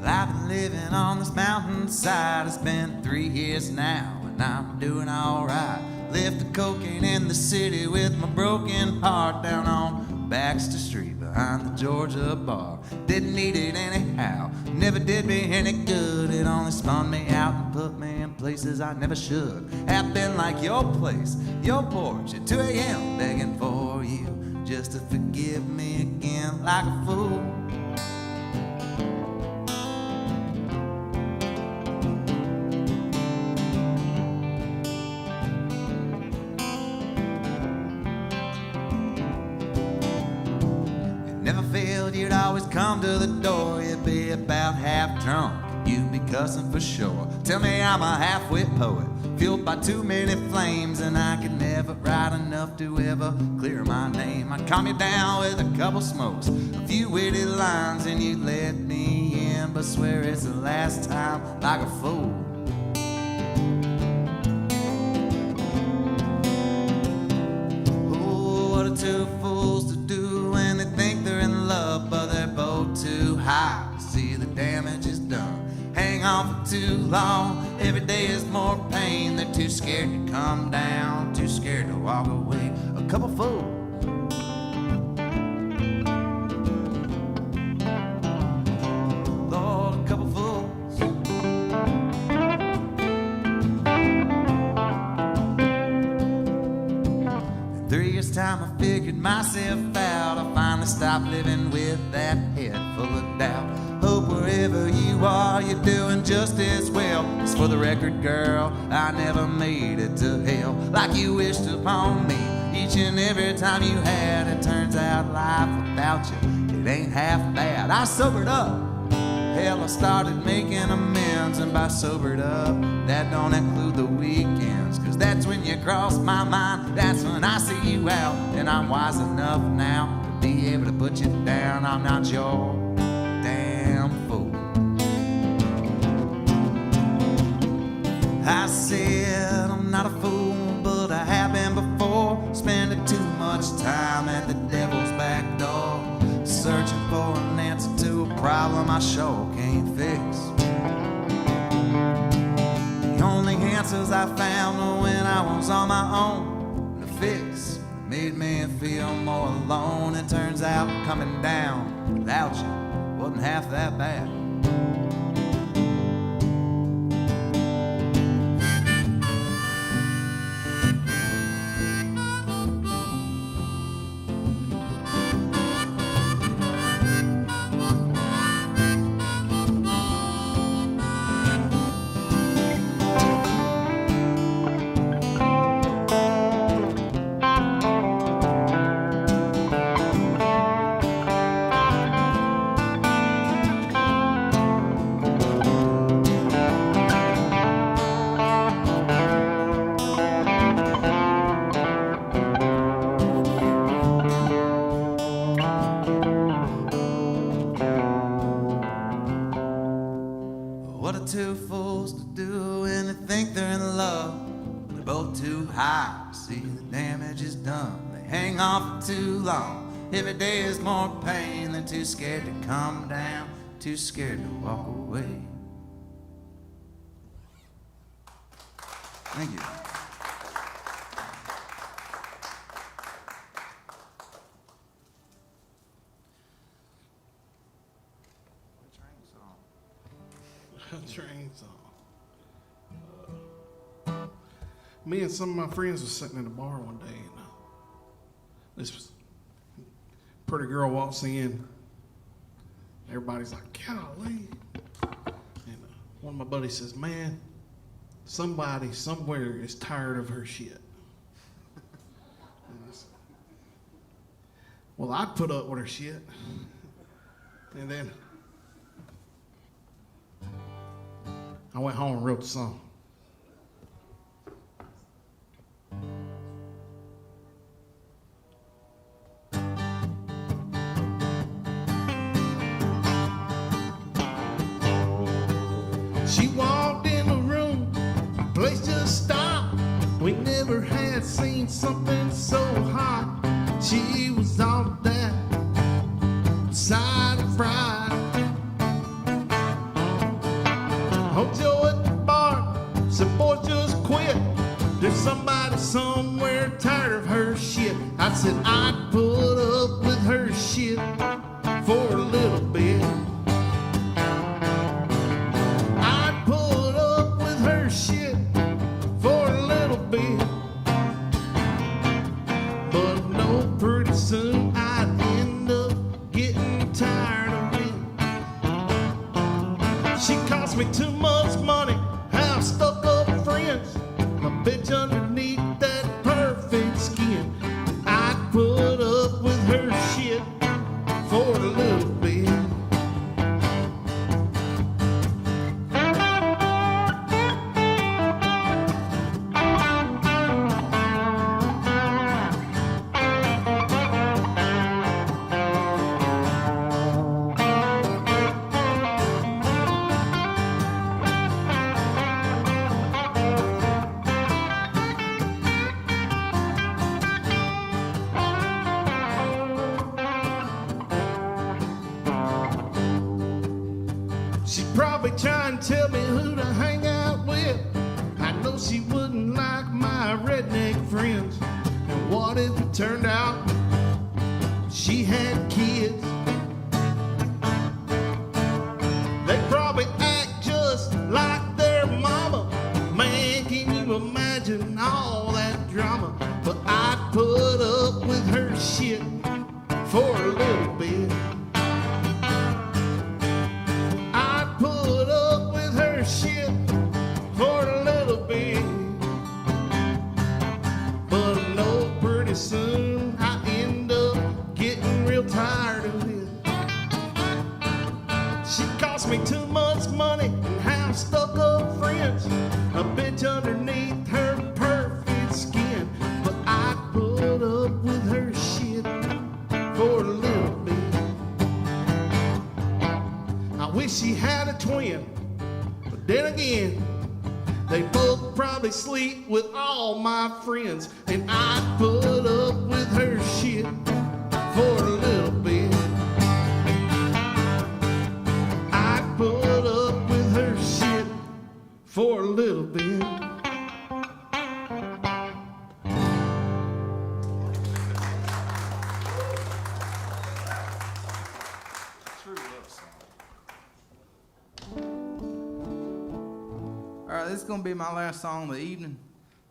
I've been living on this mountainside. It's been 3 years now, and I'm doing alright. Left the cocaine in the city with my broken heart down on Baxter Street behind the Georgia bar. Didn't need it anyhow, never did me any good. It only spun me out and put me in places I never should have been, like your place, your porch at 2 a.m. begging for you just to forgive me again like a fool. You'd always come to the door, you'd be about half drunk, you'd be cussing for sure. Tell me I'm a half-wit poet, fueled by too many flames, and I could never write enough to ever clear my name. I'd calm you down with a couple smokes, a few witty lines, and you'd let me in, but swear it's the last time like a fool. Oh, what are two fools to do when they think they're in love, but they're both too high to see the damage is done. Hang on for too long, every day is more pain. They're too scared to come down, too scared to walk away. A couple fools. Lord, a couple fools. In 3 years' time I figured myself out. I finally stopped living with that head full of doubt. Hope wherever you are are you doing just as well? It's for the record, girl, I never made it to hell like you wished upon me each and every time you had. It turns out life without you, it ain't half bad. I sobered up. Hell, I started making amends, and by sobered up, that don't include the weekends, 'cause that's when you cross my mind, that's when I see you out, and I'm wise enough now to be able to put you down. I'm not your damn fool. I said I'm not a fool, but I have been before, spending too much time at the devil's back door, searching for an answer to a problem I sure can't fix. The only answers I found were when I was on my own. The fix made me feel more alone. It turns out coming down without you wasn't half that bad. What are two fools to do when they think they're in love? They're both too high to see the damage is done. They hang on for too long. Every day is more pain. They're too scared to come down, too scared to walk away. Thank you. Train song. Me and some of my friends was sitting in a bar one day, and this pretty girl walks in. Everybody's like, golly. And one of my buddies says, man, somebody somewhere is tired of her shit. Well, I'd put up with her shit. And then I went home and wrote the song. She walked in the room, the place just stopped. We never had seen something so hot. She was all of that side of pride. Oh, Joe at the bar said, boy, just quit. There's somebody somewhere tired of her shit. I said, I'd put up with her shit for a little bit. I'd put up with her shit for a little bit. But no, pretty soon I'd end up getting tired of it. She cost me too much money, have stuck up friends, a bitch underneath that perfect skin. I'd put up with her shit for a little bit. She'd probably try and tell me who to hang out with. I know she wouldn't like my redneck friends. And what if it turned out she had kids? They probably act just like their mama. Man, can you imagine all that drama? But I'd put up with her shit for a little bit. I'd put up Then again, they both probably sleep with all my friends, and I put up with her shit for a little bit. I put up with her shit for a little bit. All right, this is going to be my last song of the evening.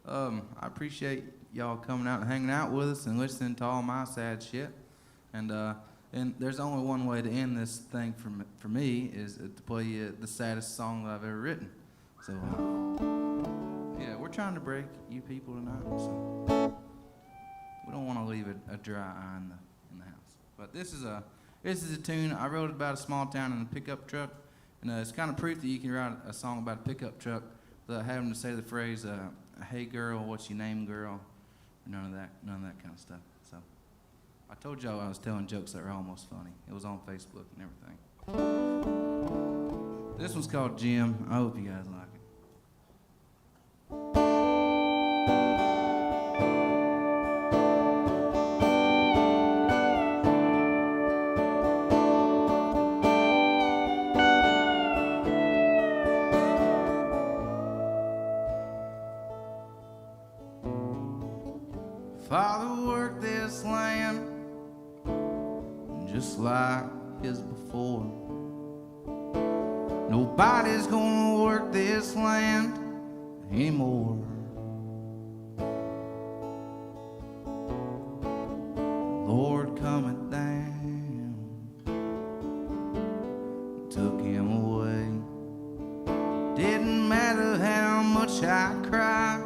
I appreciate y'all coming out and hanging out with us and listening to all my sad shit. And there's only one way to end this thing for me is to play you the saddest song that I've ever written. So, yeah, we're trying to break you people tonight, so we don't want to leave a dry eye in the house. But this is a tune I wrote about a small town in a pickup truck. And it's kind of proof that you can write a song about a pickup truck without having to say the phrase, hey girl, what's your name, girl? None of that kind of stuff. So I told y'all I was telling jokes that were almost funny. It was on Facebook and everything. This one's called Jim. I hope you guys like it. Father worked this land just like his before. Nobody's gonna work this land anymore. Lord coming down took him away. Didn't matter how much I cried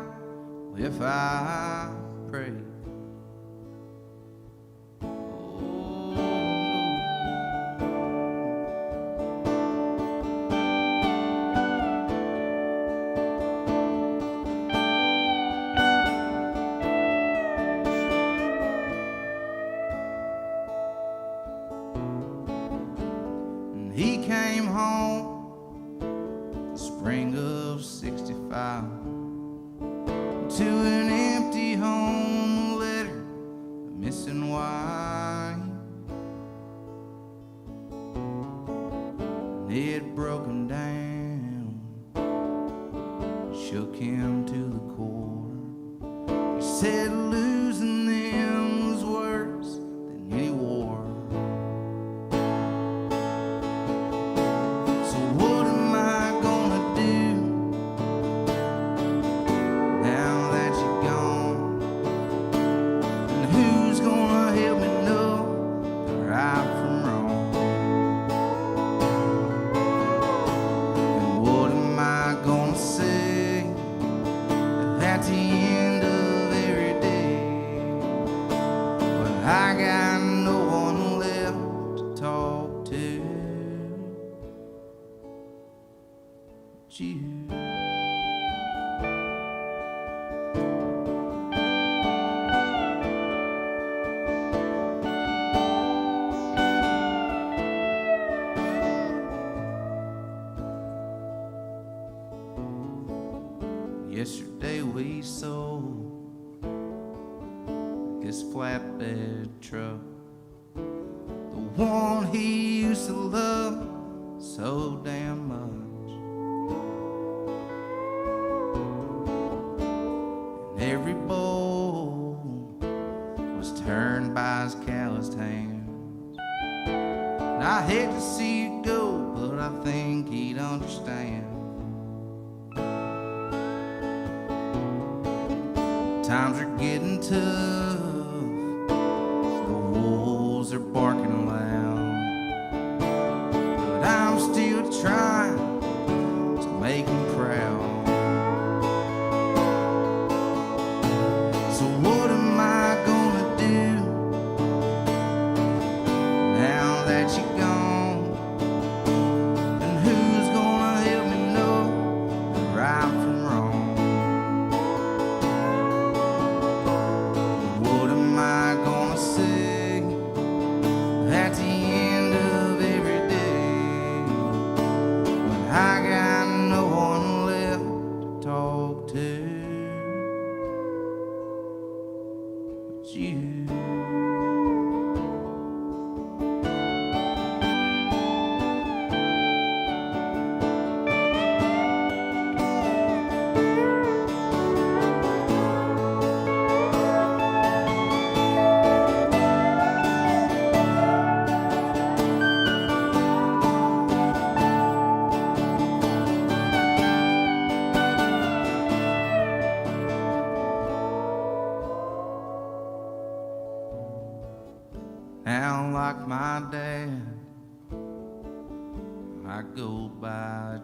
if I prayed. He came home spring of '65 to an empty home, a letter, a missing wife. And it had broken down, shook him to the core. He said losing them was worse than any war. Yesterday we sold his flatbed truck, the one he used to love so damn much. And every bowl was turned by his calloused hands. And I hate to see you go, but I think he'd understand. Times are getting tough, the wolves are barking loud, but I'm still trying to make them proud. So what am I gonna do now that you're gone? And who's gonna help me know right from wrong?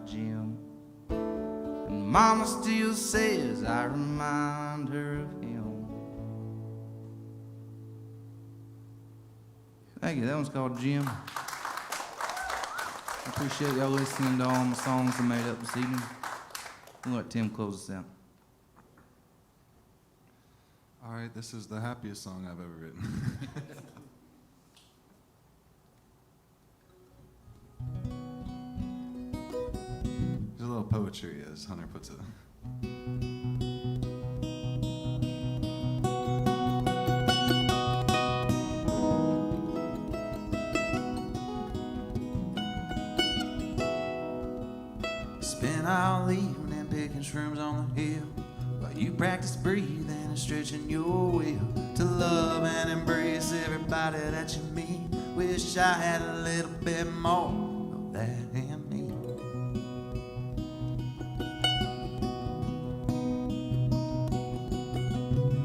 Jim. And Mama still says I remind her of him. Thank you. That one's called Jim. I appreciate y'all listening to all my songs I made up this evening. We'll let Tim close us out. All right, this is the happiest song I've ever written. There's a little poetry, as Hunter puts it. Spent all evening picking shrooms on the hill, while you practice breathing and stretching your will to love and embrace everybody that you meet. Wish I had a little bit more of that in me.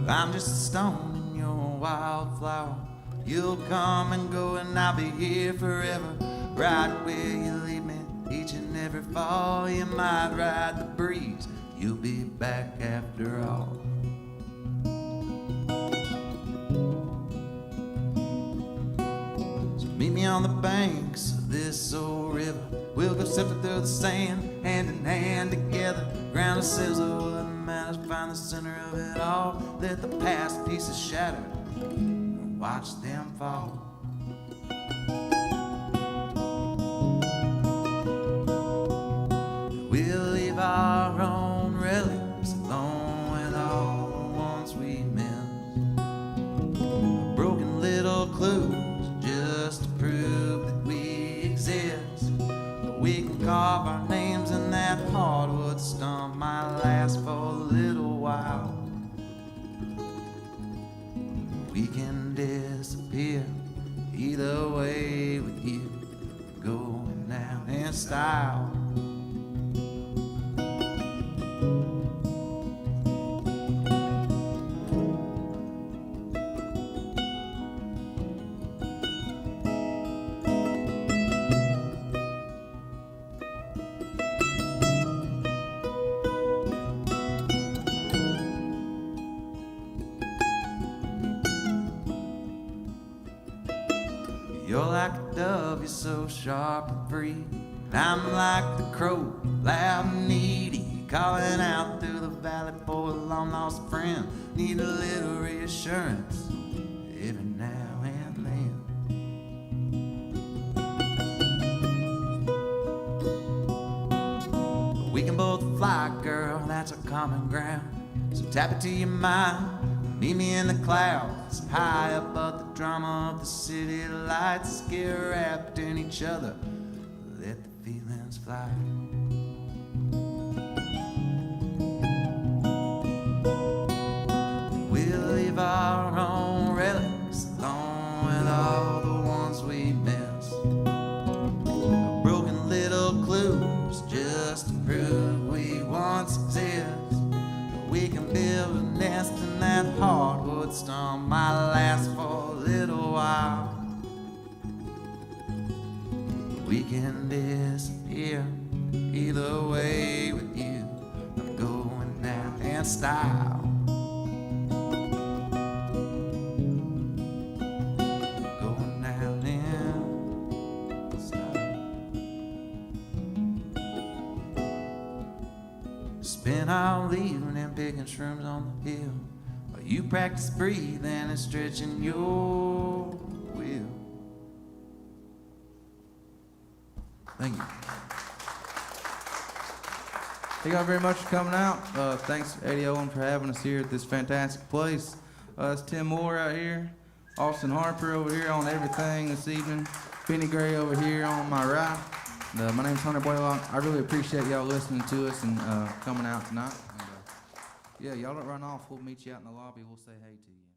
I'm just a stone in your wildflower. You'll come and go and I'll be here forever, right where you leave me. Each and every fall you might ride the breeze. You'll be back after all. So meet me on the banks of this old river. We'll go sifting through the sand, hand in hand together. Ground ourselves over what matters, find the center of it all. Let the past pieces shatter and watch them fall. We'll leave our own relics alone with all the ones we missed. Broken little clues just to prove that we exist. We can carve our names in that hardwood stump. Might last for a little while. We can disappear either way with you, going out in style. You're like a dove, you're so sharp and free. And I'm like the crow, loud and needy, calling out through the valley for a long lost friend. Need a little reassurance every now and then. But we can both fly, girl, that's our common ground. So tap it to your mind. Meet me in the clouds, high above the drama of the city lights. Get wrapped in each other, let the feelings fly. We'll leave our own relics alone with all the ones we miss. Broken little clues just to prove we once exist. We can build a nest in that hardwood stump. Might last for a little while. We can disappear either way with you. I'm going out in style. Going out in style. Spend all evening picking shrooms on the hill, while you practice breathing and stretching your will. Thank you. Thank y'all very much for coming out. Thanks to Eddie Owen for having us here at this fantastic place. It's Tim Moore out here, Austin Harper over here on everything this evening, Bennie Gray over here on my right. My name's Hunter Blalock. I really appreciate y'all listening to us and coming out tonight. And, yeah, y'all don't run off. We'll meet you out in the lobby. We'll say hey to you.